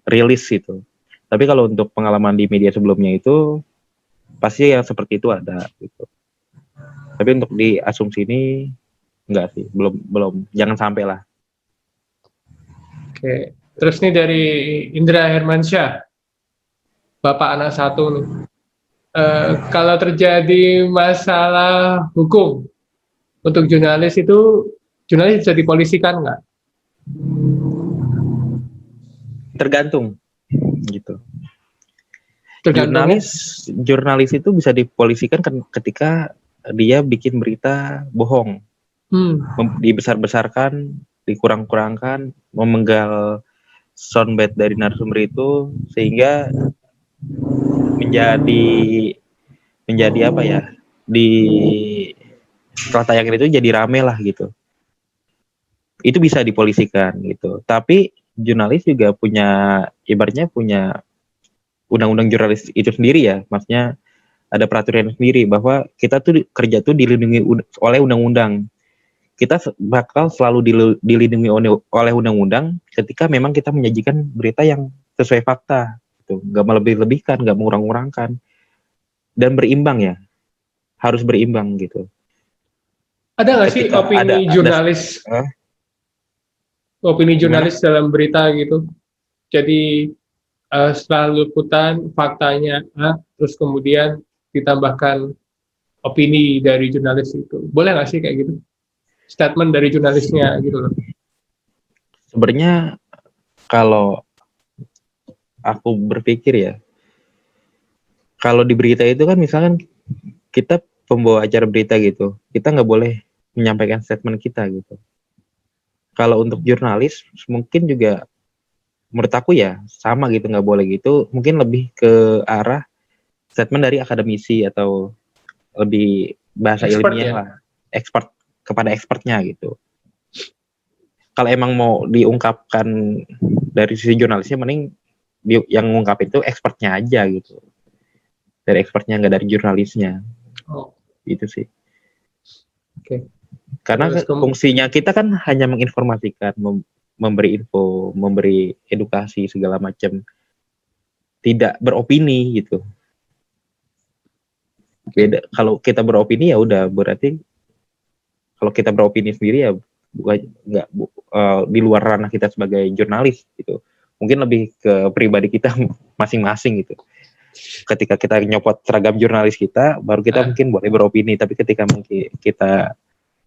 rilis itu. Tapi kalau untuk pengalaman di media sebelumnya itu pasti yang seperti itu ada gitu. Tapi untuk di asumsi ini enggak sih, belum jangan sampai lah. Oke. Terus nih dari Indra Hermansyah, Bapak anak satu nih. Kalau terjadi masalah hukum untuk jurnalis itu, jurnalis bisa dipolisikan nggak? Tergantung gitu. Tergantung. Jurnalis itu bisa dipolisikan ketika dia bikin berita bohong, dibesar-besarkan, dikurang-kurangkan, memenggal soundbite dari narasumber itu sehingga menjadi apa ya, di setelah tayangan itu jadi rame lah gitu. Itu bisa dipolisikan gitu. Tapi jurnalis juga ibaratnya punya undang-undang jurnalis itu sendiri ya, maksudnya ada peraturan sendiri bahwa kita tuh kerja tuh dilindungi oleh undang-undang. Kita bakal selalu dilindungi oleh undang-undang ketika memang kita menyajikan berita yang sesuai fakta, gitu. Nggak melebih-lebihkan, nggak mengurang-urangkan, dan berimbang ya, harus berimbang gitu. Ada nggak sih opini jurnalis? Opini jurnalis dalam berita gitu. Jadi setelah liputan faktanya A, terus kemudian ditambahkan opini dari jurnalis itu. Boleh nggak sih kayak gitu? Statement dari jurnalisnya gitu loh. Sebenarnya kalau aku berpikir ya, kalau di berita itu kan misalkan kita pembawa acara berita gitu, kita nggak boleh menyampaikan statement kita gitu. Kalau untuk jurnalis mungkin juga menurut aku ya sama gitu, nggak boleh gitu, mungkin lebih ke arah statement dari akademisi atau lebih bahasa Expert ilmiah ya? lah, expert kepada expertnya gitu. Kalau emang mau diungkapkan dari sisi jurnalisnya, mending yang ngungkapin itu expertnya aja gitu, dari expertnya, nggak dari jurnalisnya. Itu sih. Oke. Karena fungsinya kita kan hanya menginformasikan, memberi info, memberi edukasi segala macam, tidak beropini gitu. Beda kalau kita beropini ya udah, berarti kalau kita beropini sendiri ya nggak di luar ranah kita sebagai jurnalis gitu. Mungkin lebih ke pribadi kita masing-masing gitu. Ketika kita nyopot seragam jurnalis kita, baru kita mungkin boleh beropini. Tapi ketika mungkin kita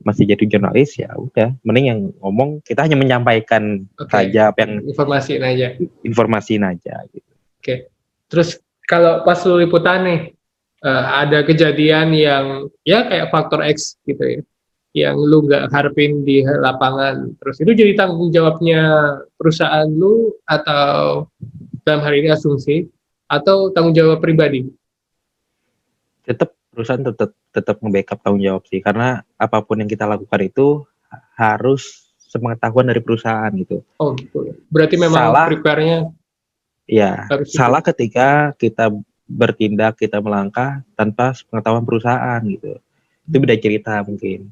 masih jadi jurnalis, ya udah, mending yang ngomong kita hanya menyampaikan saja apa yang informasiin aja gitu. Oke. Terus kalau pas lu liputan nih, ada kejadian yang ya kayak faktor X gitu ya, yang lu nggak harapin di lapangan, terus itu jadi tanggung jawabnya perusahaan lu atau dalam hari ini asumsi, atau tanggung jawab pribadi? Tetap perusahaan tetap nge-backup tanggung jawab sih, karena apapun yang kita lakukan itu harus sepengetahuan dari perusahaan gitu. Oh gitu. Berarti memang prepare-nya ya salah itu. Ketika kita bertindak, kita melangkah tanpa pengetahuan perusahaan gitu. Itu beda cerita mungkin.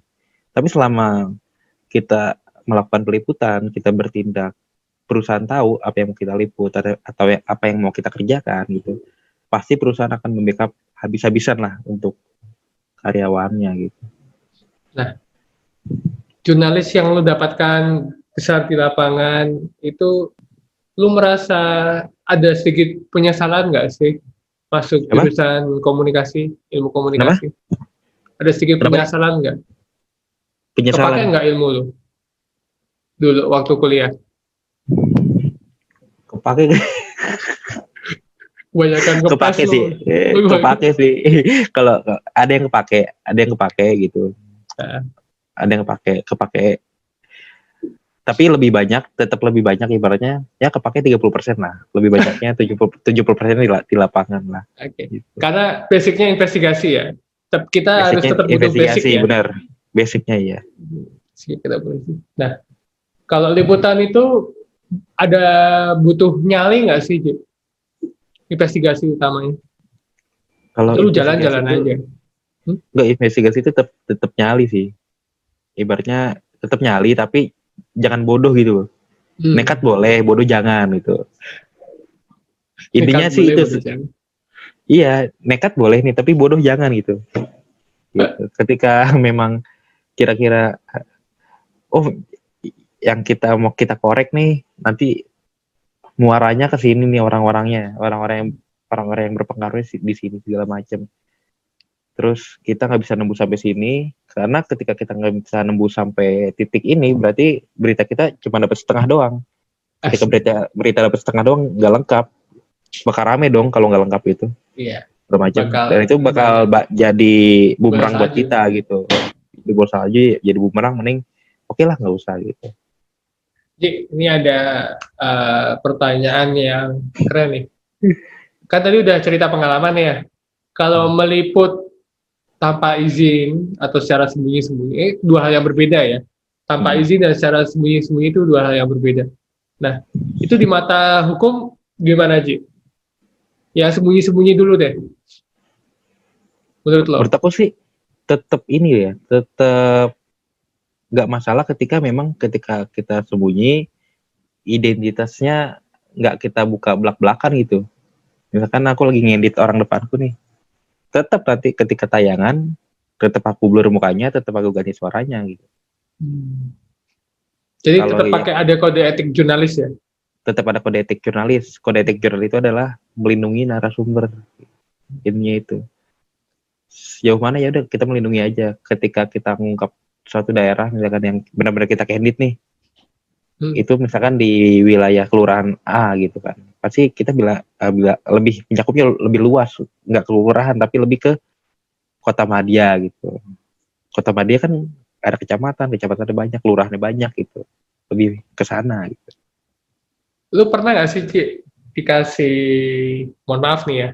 Tapi selama kita melakukan peliputan, kita bertindak, perusahaan tahu apa yang mau kita liput atau apa yang mau kita kerjakan gitu, pasti perusahaan akan membackup habis-habisan lah untuk karyawannya gitu. Nah, jurnalis yang lu dapatkan besar di lapangan itu, lu merasa ada sedikit penyesalan nggak sih masuk jurusan komunikasi, ilmu komunikasi? Ada sedikit penyesalan nggak? Kepake nggak ilmu lu dulu waktu kuliah? Kepake kepake sih, kepake sih. Kalau ada yang kepake gitu, ada yang kepake. Tapi tetap lebih banyak ibaratnya ya kepake 30% lah, lebih banyaknya 70% di lapangan lah. Oke. Gitu. Karena basicnya investigasi ya. Kita harus tetap butuh basic ya. Benar, basicnya ya. Nah, kalau liputan itu ada butuh nyali nggak sih, Jip? Investigasi utamanya. Kalau lu jalan-jalan aja. Enggak, investigasi itu tetap nyali sih. Ibaratnya tetap nyali tapi jangan bodoh gitu loh. Nekat boleh, bodoh jangan gitu. Intinya nekat sih boleh, itu. Iya, nekat boleh nih tapi bodoh jangan gitu. gitu. Ketika memang kira-kira oh yang mau kita korek nih nanti muaranya ke sini nih orang-orang yang berpengaruh di sini segala macam. Terus kita nggak bisa nembus sampai sini karena ketika kita nggak bisa nembus sampai titik ini berarti berita kita cuma dapat setengah doang. Ketika berita dapat setengah doang nggak lengkap, bakal rame dong kalau nggak lengkap itu. Iya. Bermacam. Bakal- Dan itu bakal jadi bumerang Bola buat salju. kita gitu. Di bola salju jadi bumerang mending oke lah nggak usah gitu. Ji, ini ada pertanyaan yang keren nih. Kan tadi udah cerita pengalaman ya. Kalau meliput tanpa izin atau secara sembunyi-sembunyi, dua hal yang berbeda ya. Tanpa izin dan secara sembunyi-sembunyi itu dua hal yang berbeda. Nah, itu di mata hukum gimana, Ji? Ya sembunyi-sembunyi dulu deh. Menurut lo? Menurut aku sih tetap nggak masalah ketika kita sembunyi identitasnya nggak kita buka belak-belakan gitu. Misalkan aku lagi ngedit orang depanku nih, tetap nanti ketika tayangan tetap aku blur mukanya, tetap aku ganti suaranya gitu. Jadi Kalau tetap pakai ada kode etik jurnalis ya? tetap ada kode etik jurnalis. Kode etik jurnalis itu adalah melindungi narasumber. Intinya itu. Sejauh mana ya udah kita melindungi aja. Ketika kita mengungkap suatu daerah misalkan yang benar-benar kita candid nih, itu misalkan di wilayah kelurahan A gitu kan, pasti kita bila lebih mencakupnya lebih luas, nggak kelurahan tapi lebih ke kota madya gitu. Kota madya kan ada kecamatannya banyak, kelurahannya banyak gitu, lebih ke sana gitu. Lu pernah nggak sih, Ci, dikasih, mohon maaf nih ya,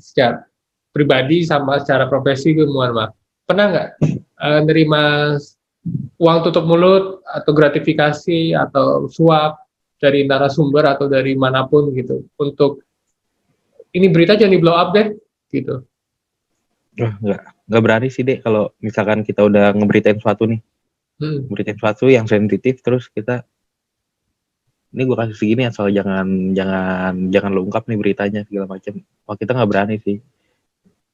secara pribadi sama secara profesi gue mohon maaf, pernah nggak nerima uang tutup mulut atau gratifikasi atau suap dari narasumber atau dari manapun gitu untuk ini berita jangan di blow up deh gitu? Nggak berani sih deh kalau misalkan kita udah ngeberitain sesuatu nih, ngeberitain sesuatu yang sensitif terus kita ini gue kasih segini asal jangan lo ungkap nih beritanya segala macam. Wah kita nggak berani sih,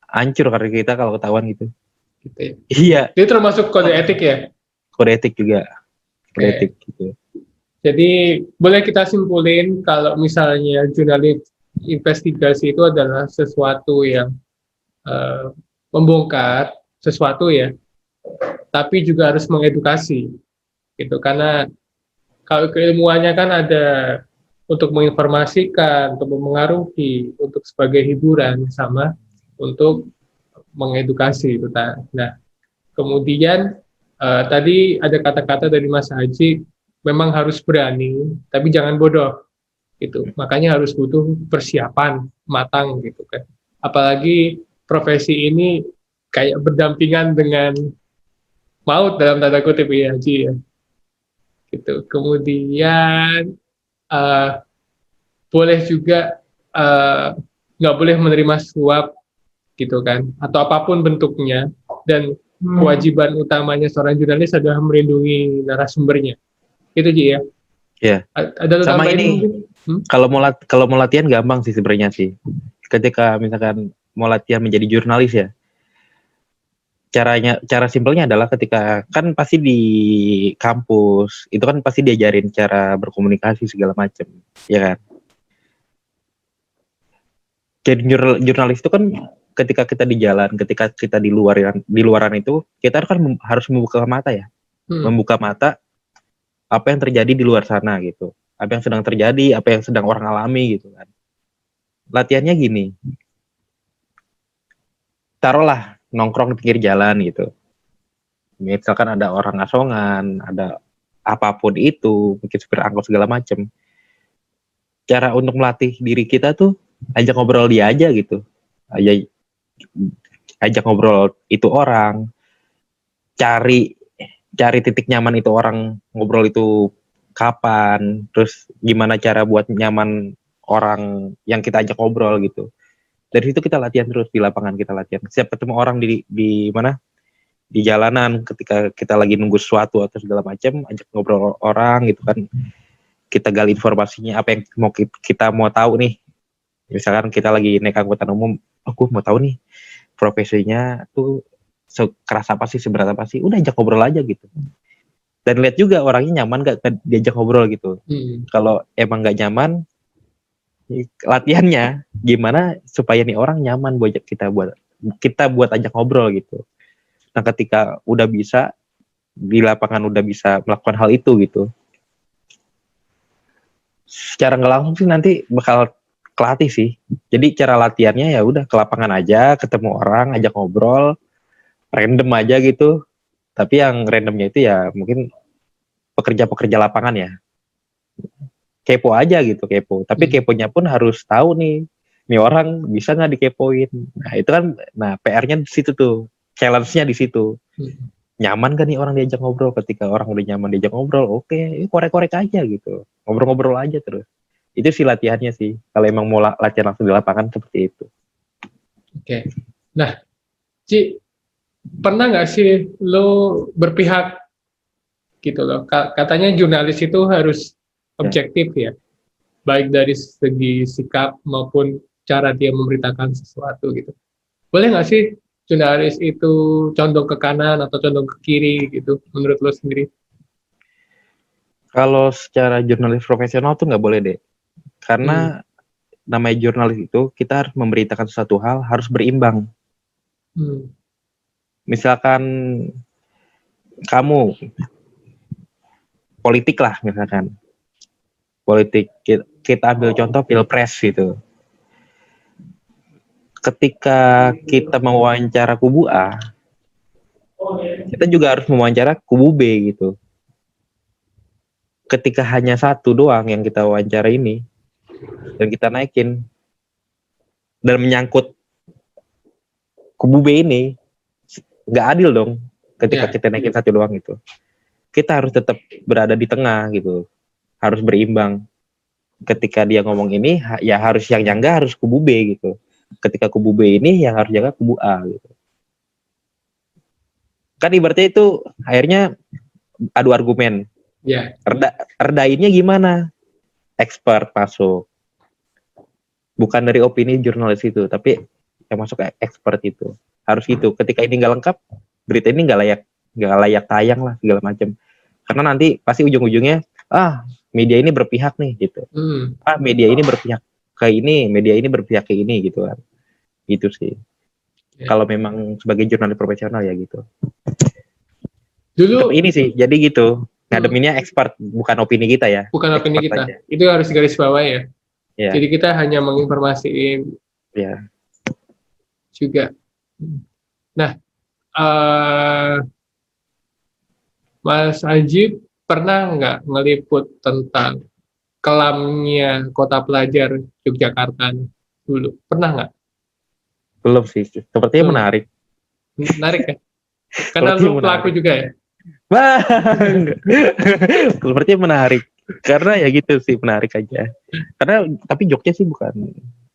hancur karir kita kalau ketahuan gitu. Gitu ya. Iya. Itu termasuk kode etik ya? Kode etik juga. Kode etik gitu. Jadi boleh kita simpulin kalau misalnya jurnalis investigasi itu adalah sesuatu yang membongkar sesuatu ya, tapi juga harus mengedukasi gitu, karena kalau keilmuannya kan ada untuk menginformasikan, untuk memengaruhi, untuk sebagai hiburan, sama untuk mengedukasi itu. Nah, kemudian tadi ada kata-kata dari Mas Haji, memang harus berani, tapi jangan bodoh gitu. Makanya harus butuh persiapan matang gitu kan. Apalagi profesi ini kayak berdampingan dengan maut dalam tanda kutip ya, Haji ya. Gitu. Kemudian boleh juga nggak boleh menerima suap gitu kan, atau apapun bentuknya, dan kewajiban utamanya seorang jurnalis adalah melindungi narasumbernya. Itu Ji ya. Iya. Ada sama ini kalau mau latihan gampang sih sebenarnya sih. Ketika misalkan mau latihan menjadi jurnalis ya, cara simpelnya adalah ketika kan pasti di kampus itu kan pasti diajarin cara berkomunikasi segala macam, ya kan. Jadi jurnalis itu kan ketika kita di jalan, ketika kita di luaran itu kita kan harus membuka mata ya, membuka mata apa yang terjadi di luar sana gitu, apa yang sedang terjadi, apa yang sedang orang alami gitu kan. Latihannya gini, taruhlah nongkrong di pinggir jalan gitu, misalkan ada orang asongan, ada apapun itu, mungkin supir angkot segala macem. Cara untuk melatih diri kita tuh ajak ngobrol dia aja gitu, ajak ngobrol itu orang, cari titik nyaman itu orang ngobrol itu kapan, terus gimana cara buat nyaman orang yang kita ajak ngobrol gitu. Dari situ kita latihan terus di lapangan, kita latihan. Setiap ketemu orang di mana, di jalanan, ketika kita lagi nunggu sesuatu atau segala macam, ajak ngobrol orang gitu kan. Kita gali informasinya, apa yang kita mau tahu nih. Misalkan kita lagi naik angkutan umum, aku mau tahu nih profesinya tuh sekeras apa sih, seberat apa sih, udah ajak ngobrol aja gitu. Dan lihat juga orangnya nyaman gak diajak ngobrol gitu. Kalau emang gak nyaman, latihannya gimana supaya nih orang nyaman buat kita buat ajak ngobrol gitu. Nah ketika udah bisa di lapangan, udah bisa melakukan hal itu gitu, secara nggak langsung sih nanti bakal kelatih sih. Jadi cara latihannya ya udah ke lapangan aja, ketemu orang, ajak ngobrol, random aja gitu. Tapi yang randomnya itu ya mungkin pekerja-pekerja lapangan ya. Kepo aja gitu, kepo. Tapi keponya pun harus tahu nih orang bisa nggak dikepoin. Nah itu kan, PR-nya di situ tuh, challenge-nya di situ. Nyaman kan nih orang diajak ngobrol. Ketika orang udah nyaman diajak ngobrol, oke, korek-korek aja gitu, ngobrol-ngobrol aja terus. Itu sih latihannya sih, kalau emang mau latihan langsung di lapangan seperti itu. Oke. Nah, Ci, pernah nggak sih lo berpihak gitu loh? Katanya jurnalis itu harus objektif ya, baik dari segi sikap maupun cara dia memberitakan sesuatu gitu. Boleh nggak sih jurnalis itu condong ke kanan atau condong ke kiri gitu, menurut lo sendiri? Kalau secara jurnalis profesional tuh nggak boleh deh, karena namanya jurnalis itu kita harus memberitakan sesuatu hal harus berimbang. Misalkan kamu politik lah, misalkan politik, kita ambil contoh pilpres gitu. Ketika kita mewawancara kubu A, kita juga harus mewawancara kubu B gitu. Ketika hanya satu doang yang kita wawancara ini dan kita naikin dan menyangkut kubu B ini, nggak adil dong. Ketika kita naikin satu doang itu, kita harus tetap berada di tengah gitu, harus berimbang. Ketika dia ngomong ini, ya harus yang nyangga harus kubu B gitu. Ketika kubu B ini yang harus jaga kubu A gitu. Kan ibaratnya itu akhirnya adu argumen. Redainnya gimana? Expert masuk. Bukan dari opini jurnalis itu, tapi yang masuk expert itu. Harus gitu. Ketika ini nggak lengkap, berita ini nggak layak tayang lah segala macam. Karena nanti pasti ujung-ujungnya, media ini berpihak nih gitu. Media ini berpihak ke ini, media ini berpihak ke ini gitu kan. Gitu sih. Kalau memang sebagai jurnalis profesional ya gitu. Dulu ini sih, jadi gitu. Ngademinnya expert, bukan opini kita ya. Bukan opini kita. Aja. Itu harus garis bawah ya. Jadi kita hanya menginformasiin. Juga. Nah, Mas Ajib pernah nggak ngeliput tentang kelamnya kota pelajar Yogyakarta dulu? Pernah nggak? Belum sih. Sepertinya menarik. Menarik ya? Karena lu pelaku juga ya? Sepertinya menarik. Karena ya gitu sih, menarik aja. Karena tapi Jogja sih bukan,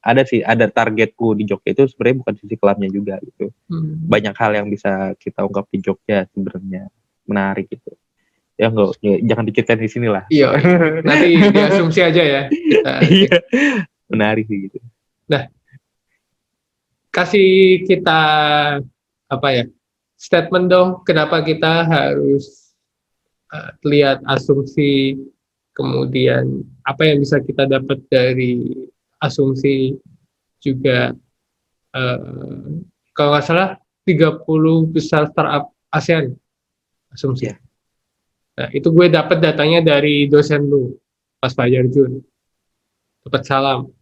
ada targetku di Jogja itu sebenarnya bukan sisi kelamnya juga gitu. Banyak hal yang bisa kita ungkap di Jogja sebenarnya, menarik gitu. Ya enggak, jangan diceritain di sini lah. Iya. Nanti diasumsi aja ya. Iya. Menarik sih gitu. Nah, kasih kita statement dong, kenapa kita harus lihat asumsi, kemudian apa yang bisa kita dapat dari asumsi juga, kalau nggak salah 30 besar startup ASEAN asumsi. Nah, itu gue dapat datanya dari dosen lu, Mas Fajar Jun. Dapat salam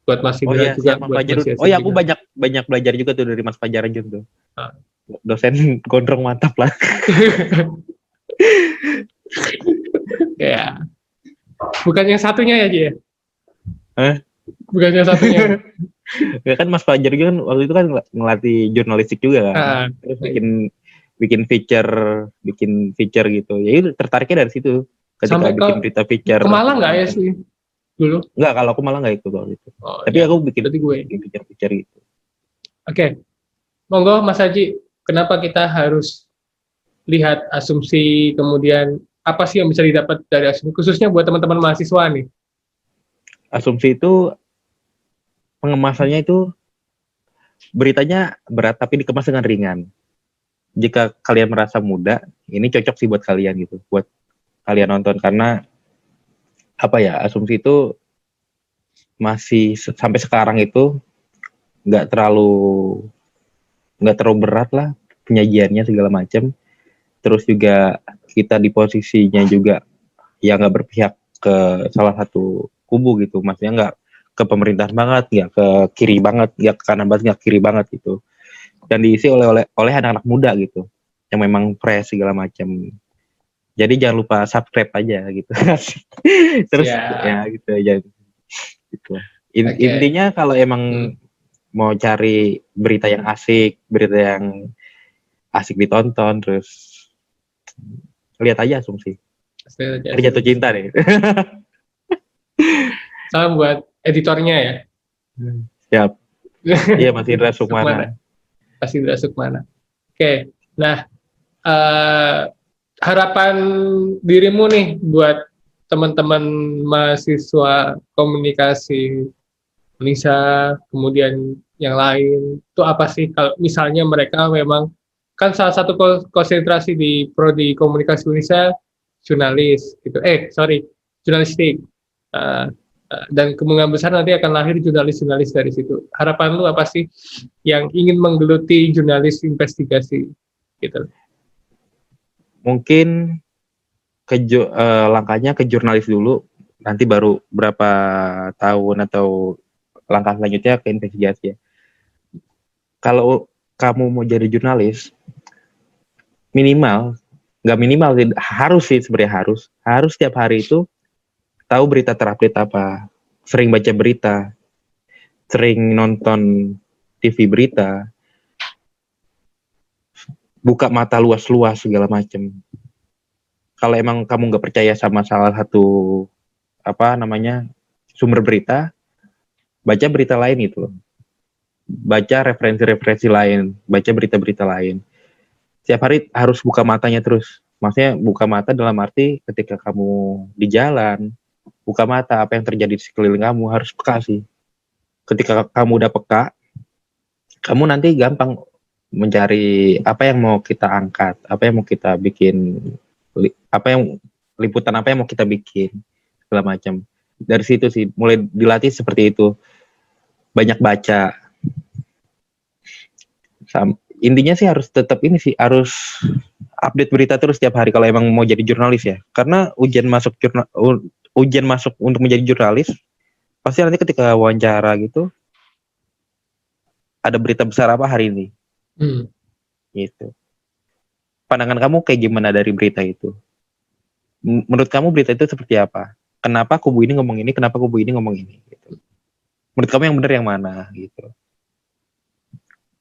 buat Mas Indra juga. Buat Mas Fajar. Aku banyak belajar juga tuh dari Mas Fajar Jun tuh. Dosen gondrong mantap lah. Ya. Bukan yang satunya ya, Ji? Bukan yang satunya. Ya kan Mas Fajar juga kan waktu itu kan ngelatih jurnalistik juga kan. Terus bikin feature gitu. Ya itu tertariknya dari situ. Ketika sampai bikin berita feature. Ke Malang nggak ya sih dulu? Enggak, kalau aku malah nggak ikut waktu itu. Tapi aku bikin feature gitu. Oke. Monggo Mas Haji, kenapa kita harus lihat asumsi, kemudian apa sih yang bisa didapat dari asumsi, khususnya buat teman-teman mahasiswa nih? Asumsi itu pengemasannya itu beritanya berat tapi dikemas dengan ringan. jika kalian merasa muda, ini cocok sih buat kalian gitu, buat kalian nonton karena apa ya, asumsi itu masih sampai sekarang itu nggak terlalu berat lah penyajiannya segala macam. Terus juga kita di posisinya juga ya nggak berpihak ke salah satu kubu gitu, maksudnya nggak ke pemerintah banget, nggak ke kiri banget, nggak ke kanan banget, nggak kiri banget gitu. Dan diisi oleh anak-anak muda gitu, yang memang fresh segala macam. Jadi jangan lupa subscribe aja gitu. Terus ya gitu aja. Gitu. Intinya kalau emang mau cari berita yang asik, berita yang asik ditonton, terus lihat aja Asumsi. Jatuh cinta deh. Salam buat editornya ya. Siap. Iya, Mas Indra Sukmana. Mas Indra Sukmana. Oke. Nah, harapan dirimu nih buat teman-teman mahasiswa komunikasi Unisa, kemudian yang lain, itu apa sih kalau misalnya mereka memang, kan salah satu konsentrasi di prodi komunikasi Unisa jurnalis gitu, jurnalistik, dan kemungkinan besar nanti akan lahir jurnalis-jurnalis dari situ. Harapan lu apa sih yang ingin menggeluti jurnalis investigasi gitu? Mungkin langkahnya ke jurnalis dulu, nanti baru berapa tahun atau langkah selanjutnya ke investigasi ya. Kalau kamu mau jadi jurnalis, harus sebenarnya harus setiap hari itu tahu berita terupdate apa, sering baca berita, sering nonton TV berita, buka mata luas-luas segala macam. Kalau emang kamu nggak percaya sama salah satu sumber berita, baca berita lain itu, baca referensi-referensi lain, baca berita-berita lain. Setiap hari harus buka matanya terus. Maksudnya buka mata dalam arti ketika kamu di jalan, buka mata apa yang terjadi di sekeliling kamu, harus peka sih. Ketika kamu udah peka, kamu nanti gampang mencari apa yang mau kita angkat, apa yang mau kita bikin, liputan apa yang mau kita bikin, segala macam. Dari situ sih mulai dilatih seperti itu. Banyak baca. Intinya sih harus tetap harus update berita terus setiap hari kalau emang mau jadi jurnalis ya. Karena ujian masuk untuk menjadi jurnalis pasti nanti ketika wawancara gitu ada berita besar apa hari ini. Gitu. Pandangan kamu kayak gimana dari berita itu? Menurut kamu berita itu seperti apa? Kenapa kubu ini ngomong ini, kenapa kubu ini ngomong ini gitu. Menurut kamu yang benar yang mana gitu.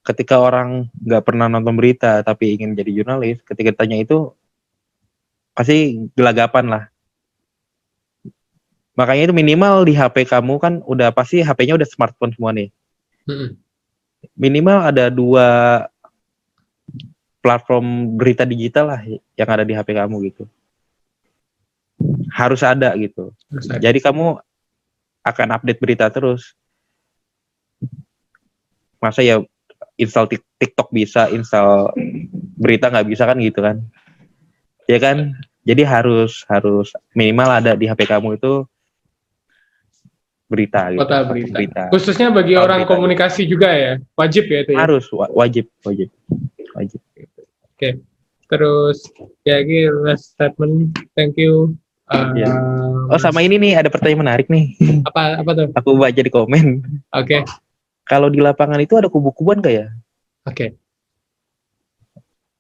Ketika orang nggak pernah nonton berita tapi ingin jadi jurnalis, ketika ditanya itu pasti gelagapan lah. Makanya itu minimal di HP kamu kan udah pasti HP-nya udah smartphone semua nih. Minimal ada 2 platform berita digital lah yang ada di HP kamu gitu. Harus ada gitu. Jadi kamu akan update berita terus. Masa ya install TikTok bisa, install berita nggak bisa kan gitu kan? Ya kan? Jadi harus minimal ada di HP kamu itu berita gitu. Berita. Khususnya bagi orang berita, komunikasi gitu. Juga ya, wajib ya itu ya? Harus, wajib. Oke. Terus ya last statement, thank you. Oh sama ini nih ada pertanyaan menarik nih. Apa tuh? Aku baca di komen. Oke. Kalau di lapangan itu ada kubu-kubuan gak ya? Oke.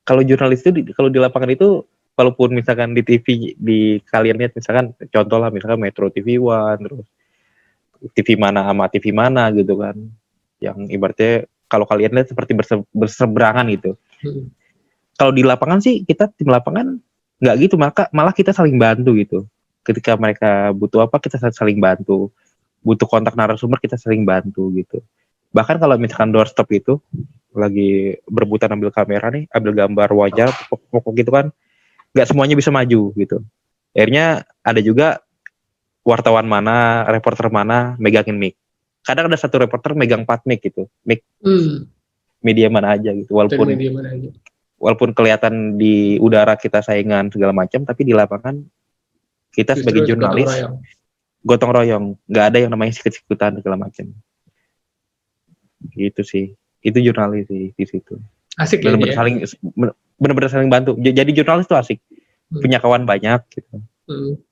Kalau jurnalis itu kalau di lapangan itu, walaupun misalkan di TV di kalian lihat misalkan contoh lah misalkan Metro TV One terus TV mana sama TV mana gitu kan, yang ibaratnya kalau kalian lihat seperti berseberangan gitu. Kalau di lapangan sih kita tim lapangan nggak gitu, malah kita saling bantu gitu. Ketika mereka butuh apa kita saling bantu, butuh kontak narasumber kita saling bantu gitu. Bahkan kalau misalkan doorstop itu lagi berebutan ambil kamera nih, ambil gambar wajah pokok gitu kan, nggak semuanya bisa maju gitu. Akhirnya ada juga wartawan mana, reporter mana megangin mic. Kadang ada satu reporter megang 4 mic gitu, mic media mana aja gitu, walaupun media mana aja. walaupun kelihatan di udara kita saingan segala macam, tapi di lapangan kita Justru sebagai gotong jurnalis royong. gotong royong, nggak ada yang namanya sikut-sikutan segala macam. Gitu sih, itu jurnalis sih di situ. Asik ya Benar-benar dia. saling benar-benar saling bantu. Jadi jurnalis tuh asik, punya kawan banyak gitu,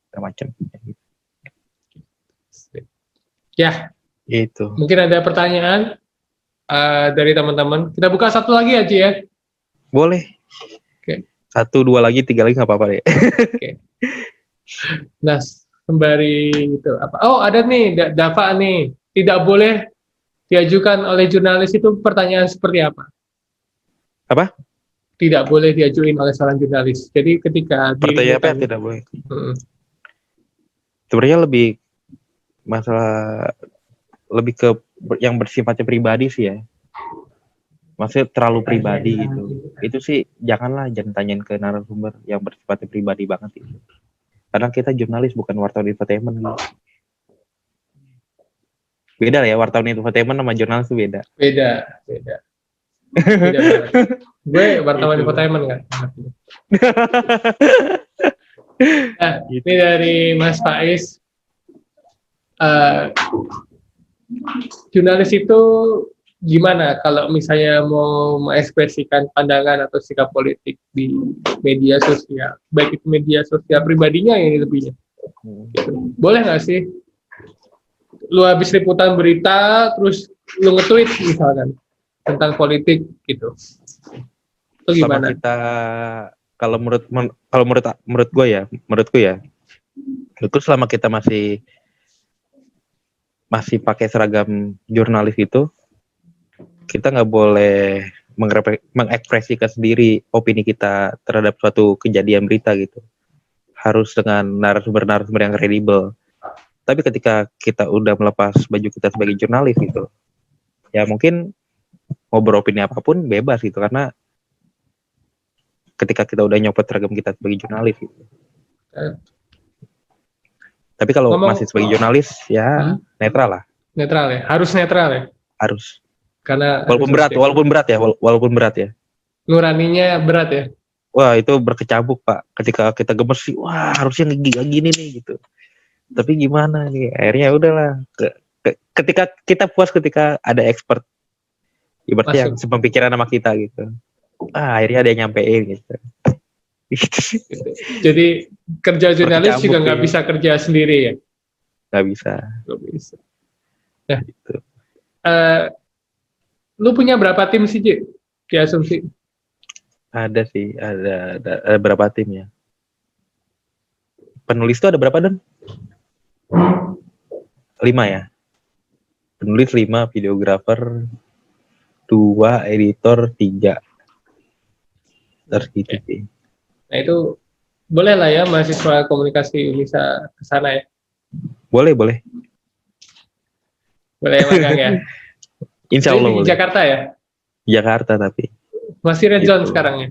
segala macam. Ya, Itu mungkin ada pertanyaan dari teman-teman. Kita buka satu lagi aja ya. boleh. Oke. 1, 2 lagi, 3 lagi nggak apa-apa deh. Nah, sembari itu apa? Oh, ada nih Dava nih. Tidak boleh diajukan oleh jurnalis itu pertanyaan seperti apa? Apa? Tidak boleh diajuin oleh seorang jurnalis. Jadi ketika Pertanyaan dirimu apa yang tanya, tidak boleh? Sebenarnya lebih masalah lebih ke yang bersifatnya pribadi sih ya. Maksudnya terlalu pribadi gitu. Itu sih jangan tanyain ke narasumber yang bersifatnya pribadi banget itu. Karena kita jurnalis bukan wartawan infotainment gitu. Beda lah ya, wartawan infotainment sama jurnalis itu beda. beda banget. Gue wartawan Gitu. infotainment kan. Nah, ini dari Mas Faiz. Jurnalis itu gimana kalau misalnya mau mengekspresikan pandangan atau sikap politik di media sosial, baik itu media sosial pribadinya ini lebihnya, gitu. Boleh nggak sih lu habis liputan berita terus lu nge-tweet misalkan tentang politik gitu, itu Sama gimana? kita kalau menurutku ya itu selama kita masih pakai seragam jurnalis itu, kita nggak boleh mengekspresikan sendiri opini kita terhadap suatu kejadian berita gitu. Harus dengan narasumber yang kredibel. Tapi ketika kita udah melepas baju kita sebagai jurnalis gitu, ya mungkin mau beropini apapun bebas gitu, karena ketika kita udah nyopot seragam kita sebagai jurnalis gitu. Tapi kalau masih sebagai jurnalis ya netral lah. Netral ya, harus netral ya. Harus. Karena walaupun berat ya. Nuraninya berat ya. Wah, itu berkecamuk Pak. Ketika kita gemes sih, wah harusnya gini nih gitu. Tapi gimana nih? Akhirnya udahlah. Ketika kita puas ketika ada expert ibaratnya yang sepemikiran sama kita gitu. Akhirnya ada yang nyampein gitu. Jadi kerja jurnalis juga nggak bisa kerja sendiri ya? Nggak bisa. Nah, gitu. Lu punya berapa tim sih, Ji? Di Asumsi? Ada sih, ada berapa tim ya? Penulis tuh ada berapa, Don? 5 ya? Penulis 5, videografer 2, editor 3. Terus gitu sih. Nah itu boleh lah ya mahasiswa komunikasi bisa ke sana ya? Boleh. Boleh magang ya? Insya Allah boleh. Di Jakarta ya? Jakarta tapi. Masih red zone sekarang ya?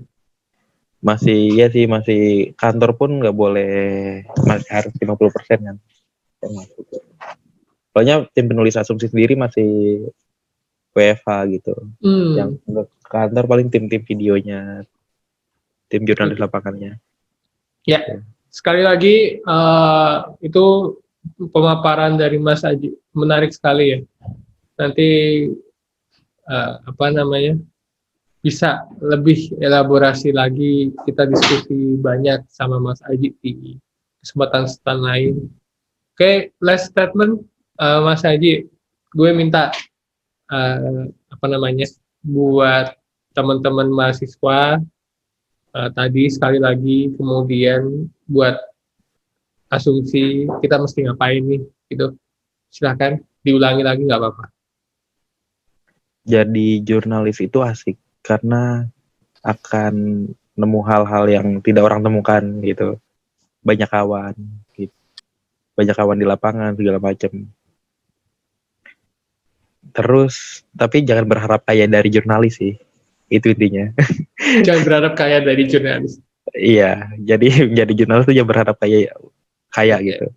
Masih kantor pun nggak boleh, masih harus 50% kan. Soalnya tim penulis Asumsi sendiri masih WFH gitu. Yang kantor paling tim videonya, tim jurnalis lapangannya. Ya, sekali lagi itu pemaparan dari Mas Aji menarik sekali ya. Nanti bisa lebih elaborasi lagi, kita diskusi banyak sama Mas Aji di kesempatan lain. Oke, last statement Mas Aji, gue minta buat teman-teman mahasiswa tadi sekali lagi, kemudian buat Asumsi kita mesti ngapain nih gitu, silahkan diulangi lagi nggak apa-apa. Jadi jurnalis itu asik karena akan nemu hal-hal yang tidak orang temukan gitu, banyak kawan gitu, banyak kawan di lapangan segala macam. Terus tapi jangan berharap kaya dari jurnalis sih, itu intinya. Jangan berharap kaya dari jurnalis. Iya, jadi jurnalis tuh jangan berharap kaya gitu.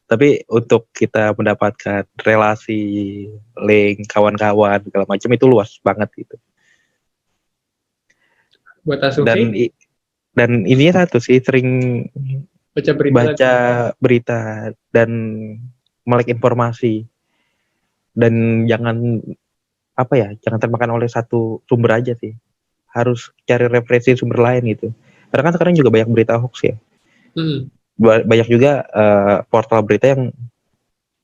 Tapi untuk kita mendapatkan relasi, link, kawan-kawan segala macam itu luas banget gitu. buat Dan asumsi, dan ini satu sih sering baca berita. baca berita dan melek informasi, dan jangan jangan termakan oleh satu sumber aja sih, harus cari referensi sumber lain gitu, karena kan sekarang juga banyak berita hoax ya. Hmm. Banyak juga portal berita yang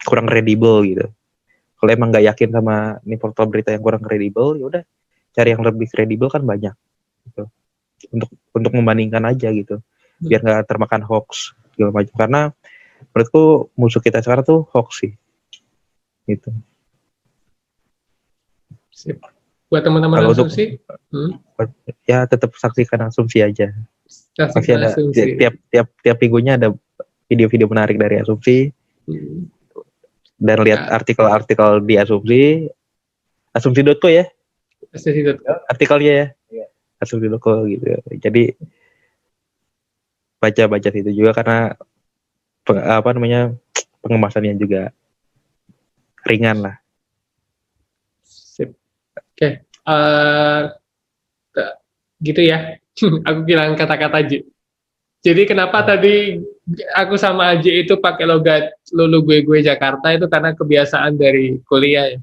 kurang kredibel gitu. Kalau emang nggak yakin sama ini portal berita yang kurang kredibel, ya udah cari yang lebih kredibel, kan banyak gitu, untuk membandingkan aja gitu, biar nggak termakan hoax segala macam. Karena menurutku musuh kita sekarang tuh hoax sih gitu. Sip. Buat teman-teman Kalau untuk asumsi, ya tetap saksikan asumsi aja. Pasti saksikan ada asumsi. tiap minggunya ada video-video menarik dari asumsi, Hmm. dan lihat Ya. artikel-artikel di asumsi.co ya, Asumsi.com. artikelnya ya, asumsi.co gitu. Jadi baca itu juga, karena pengemasannya juga ringan lah. Sip. Oke. Gitu ya. Aku bilang kata-kata aja. Jadi kenapa tadi aku sama Aji itu pakai logat lulu gue Jakarta itu karena kebiasaan dari kuliah ya.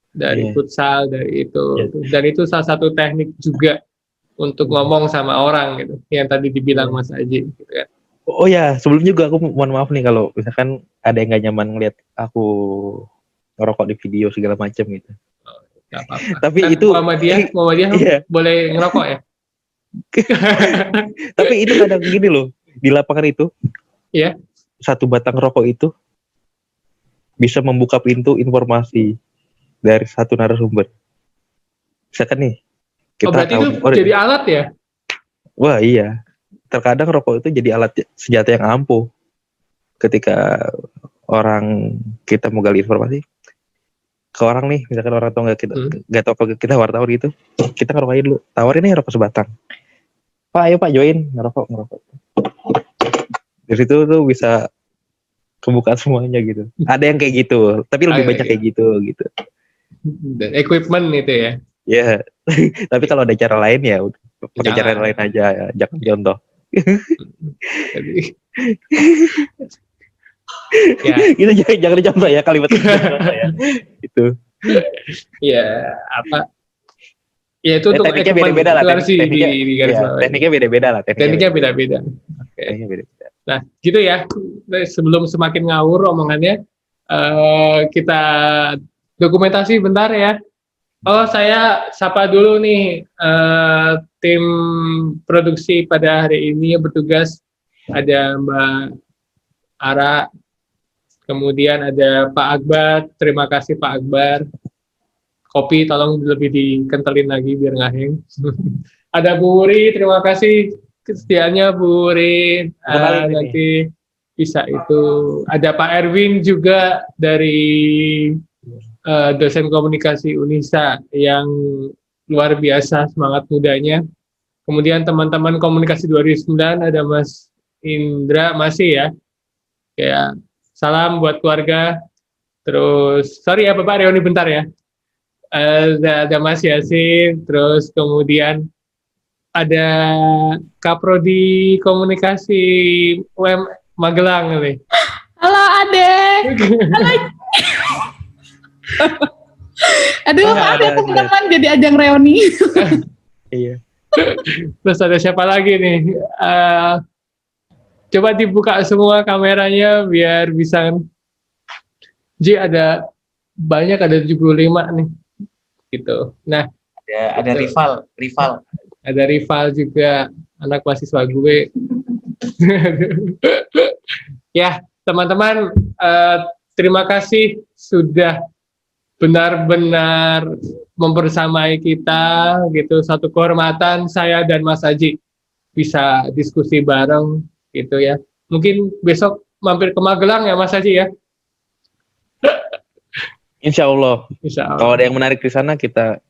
Dari Iya. futsal, dari itu. Iya. Dan itu salah satu teknik juga untuk ngomong sama orang gitu. Yang tadi dibilang Mas Aji gitu kan. Oh ya, sebelumnya juga aku mohon maaf nih kalau misalkan ada yang gak nyaman ngeliat aku ngerokok di video segala macam gitu. Gak apa-apa. Tapi Kan itu Muhammadiyah iya. boleh ngerokok ya? Tapi itu kadang gini loh, di lapangan itu, Iya. satu batang rokok itu bisa membuka pintu informasi dari satu narasumber. Misalkan nih, kita Berarti tahu, itu jadi alat ya? wah iya, terkadang rokok itu jadi alat senjata yang ampuh ketika orang kita mau gali informasi ke orang nih, misalkan orang tua nggak tahu apa kita wartawan gitu, kita ngerokokin dulu, tawarin nih rokok sebatang, Pak ayo Pak join ngerokok. Dari situ tuh bisa kebuka semuanya gitu. Ada yang kayak gitu, tapi lebih banyak kayak gitu. Dan equipment itu ya. Ya, tapi kalau ada cara lain ya pakai cara lain aja, ya. Jangan contoh. Jadi, ya. Itu jangan dicontoh ya, kalimat itu ya. Itu. Ya apa? Ya itu untuk tekniknya beda-beda lah. Tekniknya beda-beda lah. Tekniknya beda-beda. Oke. Nah, gitu ya. Sebelum semakin ngawur omongannya, kita dokumentasi bentar ya. Oh, saya sapa dulu nih tim produksi pada hari ini yang bertugas. Ada Mbak Ara, kemudian ada Pak Akbar. Terima kasih Pak Akbar. Kopi tolong lebih dikentelin lagi biar nggak hang. Ada Bu Wuri, terima kasih kesetiaannya Bu Wuri. Nanti bisa itu. Ada Pak Erwin juga dari dosen komunikasi Unisa yang luar biasa semangat mudanya. Kemudian teman-teman komunikasi 2009 ada Mas Indra masih ya. Kayak salam buat keluarga. Terus sorry ya Bapak reuni bentar ya. Ada Mas Yasin, terus kemudian ada Kaprodi Komunikasi UM Magelang nih. Halo Ade. Halo. Aduh, maaf ya teman-teman, jadi ajang reuni. Iya. Terus ada siapa lagi nih? Coba dibuka semua kameranya biar bisa. Ada banyak, ada 75 nih. Gitu. Nah, ada rival. Ada rival juga, anak mahasiswa gue. Ya, teman-teman, terima kasih sudah benar-benar membersamai kita gitu. Satu kehormatan saya dan Mas Aji bisa diskusi bareng gitu ya. Mungkin besok mampir ke Magelang ya Mas Aji ya. Insya Allah. Kalau ada yang menarik di sana kita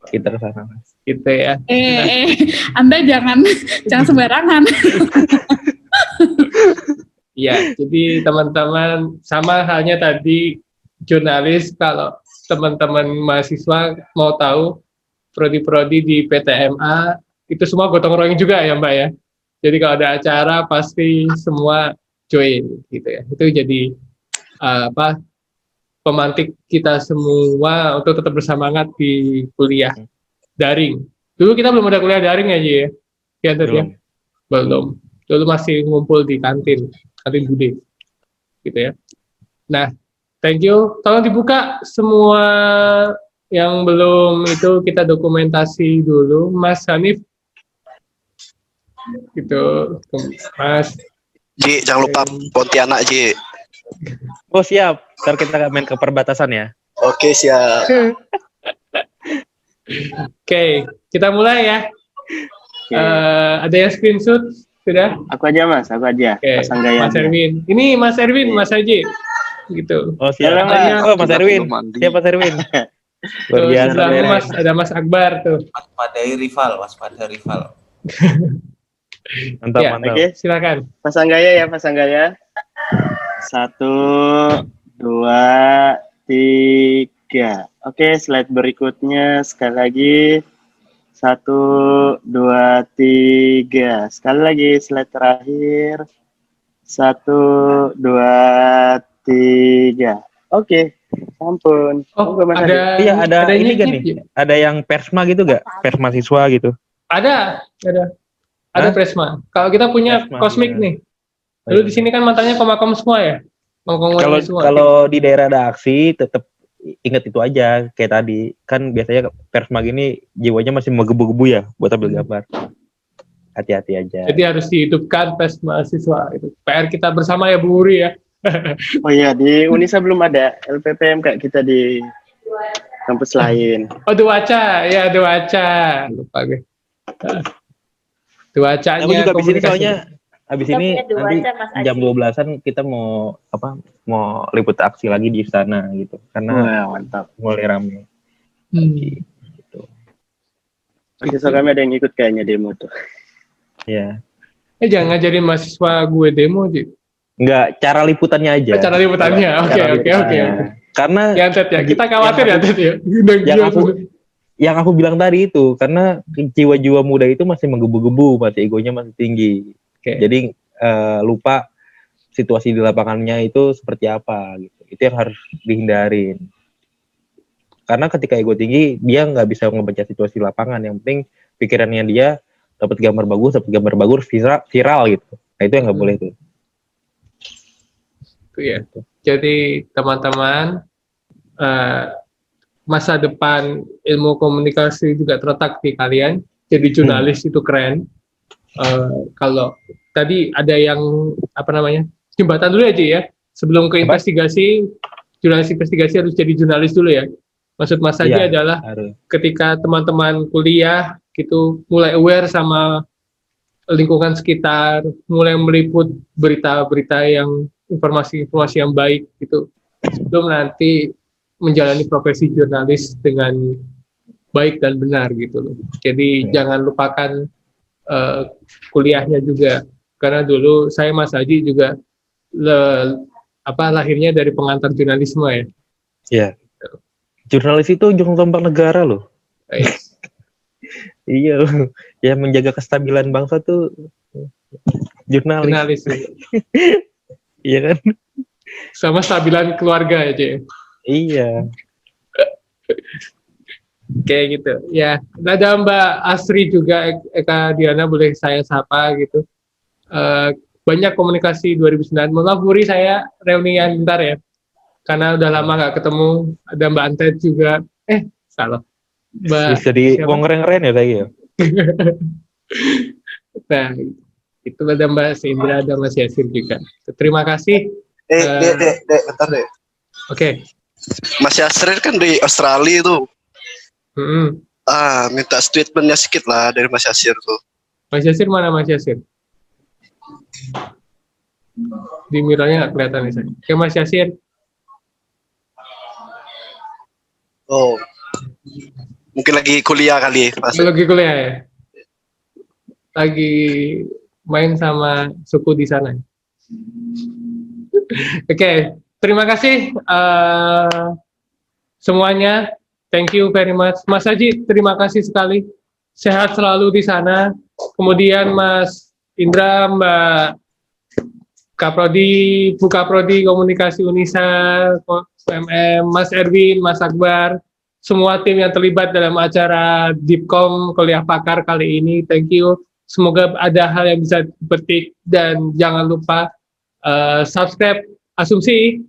ke sana. Gitu ya. Anda jangan sembarangan. Ya, jadi teman-teman sama halnya tadi jurnalis, kalau teman-teman mahasiswa mau tahu prodi-prodi di PTMA itu semua gotong royong juga ya Mbak ya. Jadi kalau ada acara pasti semua join gitu ya. Itu jadi pemantik kita semua untuk tetap bersemangat di kuliah daring. Dulu kita belum ada kuliah daring aja ya. Ya, ya. Belum. Dulu masih ngumpul di kantin Bude. Gitu ya. Nah, thank you. Tolong dibuka semua yang belum itu kita dokumentasi dulu. Mas Hanif. Gitu. Mas. Ji, jangan lupa Pontianak, Ji. Oh siap, ntar kita main ke perbatasan ya. Oke, siap. Oke, kita mulai ya. Ada yang screenshot? Sudah? Aku aja Mas, aku aja. Oke, Mas Erwin. Ini Mas Erwin, Mas Haji. Gitu. Oh siap. Katanya, Mas Erwin. Siap Mas Erwin. Luar tuh, biasa. sebelahnya Mas, ada Mas Akbar tuh. Waspadai rival. Mantap, Ya, mantap. Oke, Silakan. pasang gaya ya, pasang gaya. 1, 2, 3. Oke, slide berikutnya sekali lagi. 1, 2, 3. Sekali lagi slide terakhir. 1, 2, 3. Oke, ampun. Oh, Monggo, Mas Adi. Iya, ada ini nyip kan nih? Ada yang persma gitu gak? Persma siswa gitu. Ada. Ada Hah? Presma. Kalau kita punya Presma, Cosmic iya. nih. Dulu di sini kan mantannya Komakom semua ya. Kalau semua. kalau di daerah ada aksi tetap ingat itu aja kayak tadi kan biasanya persma gini jiwanya masih menggebu-gebu ya buat ambil gambar. Hati-hati aja. Jadi harus dihidupkan pes mahasiswa itu. PR kita bersama ya Bu Uri ya. Oh iya, di Unisa belum ada LPPM kayak kita di kampus lain. Oh, Duaca, ya Duaca. Lupa gue. Duacanya Aku juga habis ini komunikasi. soalnya habis Kita ini punya dua nanti aja, Mas Aji. jam 12-an kita mau liput aksi lagi di istana gitu karena Wah, mantap. mulai rame. Gitu. Oke, so kami ada yang ikut kayaknya demo tuh. Ya. Jangan ngajarin mahasiswa gue demo, Ji. Enggak, cara liputannya aja. Cara liputannya. Oke. Cara liputannya. Karena Ya, Ted ya. Kita khawatir ya, Ted ya. yang aku bilang tadi itu karena jiwa-jiwa muda itu masih menggebu-gebu, masih egonya masih tinggi. Oke. Jadi lupa situasi di lapangannya itu seperti apa gitu. Itu yang harus dihindarin. Karena ketika ego tinggi dia nggak bisa ngebaca situasi lapangan. Yang penting pikirannya dia dapat gambar bagus viral gitu. Nah itu yang nggak boleh tuh. Itu ya. Jadi teman-teman, masa depan ilmu komunikasi juga terletak di kalian. Jadi jurnalis itu keren. Kalau tadi ada yang jembatan dulu aja ya. Sebelum ke investigasi, jurnalis investigasi harus jadi jurnalis dulu ya. Maksud Mas Haji adalah harus. ketika teman-teman kuliah gitu mulai aware sama lingkungan sekitar, mulai meliput berita-berita yang informasi-informasi yang baik gitu. Sebelum nanti menjalani profesi jurnalis dengan baik dan benar gitu loh. Jadi jangan lupakan kuliahnya juga. Karena dulu saya Mas Haji juga lahirnya dari pengantar jurnalisme ya. Iya. Jurnalis itu ujung tombak negara loh. Iya, yang menjaga kestabilan bangsa tuh jurnalis. Iya kan? Sama stabilan keluarga aja. Iya. Kayak gitu. Ya, ada Mbak Asri juga, Eka Diana boleh saya sapa gitu. Banyak komunikasi 2009. Maaf Puri, saya reunian bentar ya. Karena udah lama nggak ketemu. Ada Mbak Antet juga. Salah. Bisa di wong keren-keren ya tadi ya. Nah, itu ada Mbak Sindra, ada Mas Yasir juga. Terima kasih. Dek, bentar deh. Oke. Mas Yasir kan di Australia tuh. Minta statementnya sedikit lah dari Mas Yasir tuh. Mas Yasir mana Mas Yasir? Di mirrornya nggak kelihatan nih saya. Oke Mas Yasir. Oh, mungkin lagi kuliah kali Mas. Lagi kuliah ya? Lagi main sama suku di sana. Oke, terima kasih semuanya. Thank you very much. Mas Haji, terima kasih sekali sehat selalu di sana. Kemudian Mas Indra, Mbak Kaprodi, Bu Kaprodi Komunikasi Unisa, UMM, Mas Erwin, Mas Akbar, semua tim yang terlibat dalam acara Dipkom Kuliah Pakar kali ini. Thank you. Semoga ada hal yang bisa dipetik dan jangan lupa subscribe Asumsi,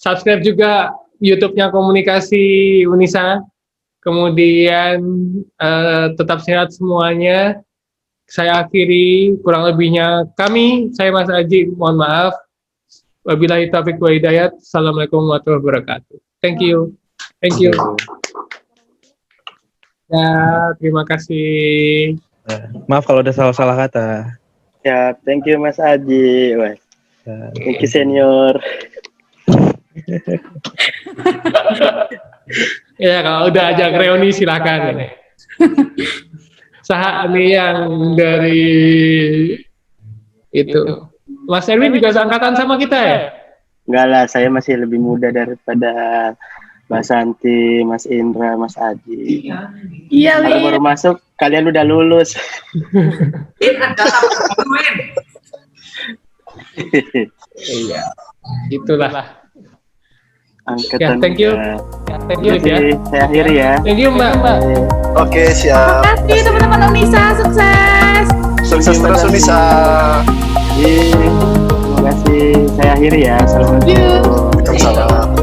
subscribe juga YouTube-nya Komunikasi Unisa. Kemudian tetap sehat semuanya. Saya akhiri, kurang lebihnya saya Mas Aji, mohon maaf. Wabillahi taufiq wa hidayat. Assalamualaikum warahmatullahi wabarakatuh. Thank you. Thank you. Ya, terima kasih. Maaf kalau ada salah-salah kata. Ya, thank you Mas Aji. Wah, thank you senior. Ya, kalau udah ajak reuni silakan. Saha nih yang dari itu. Mas Erwin juga seangkatan sama kita ya? Enggak lah, saya masih lebih muda daripada Mbak Santi, Mas Indra, Mas Aji. Iya, Aku baru masuk, kalian udah lulus. Iya. Itulah. Angkatan Ya, thank you. muda. Thank you, ya. Saya akhiri ya. Thank you, Mbak. Oke, siap. Terima kasih teman-teman Unisa, sukses. Sukses terus Unisa. Terima kasih. Saya akhiri ya. Assalamualaikum. Waalaikumsalam.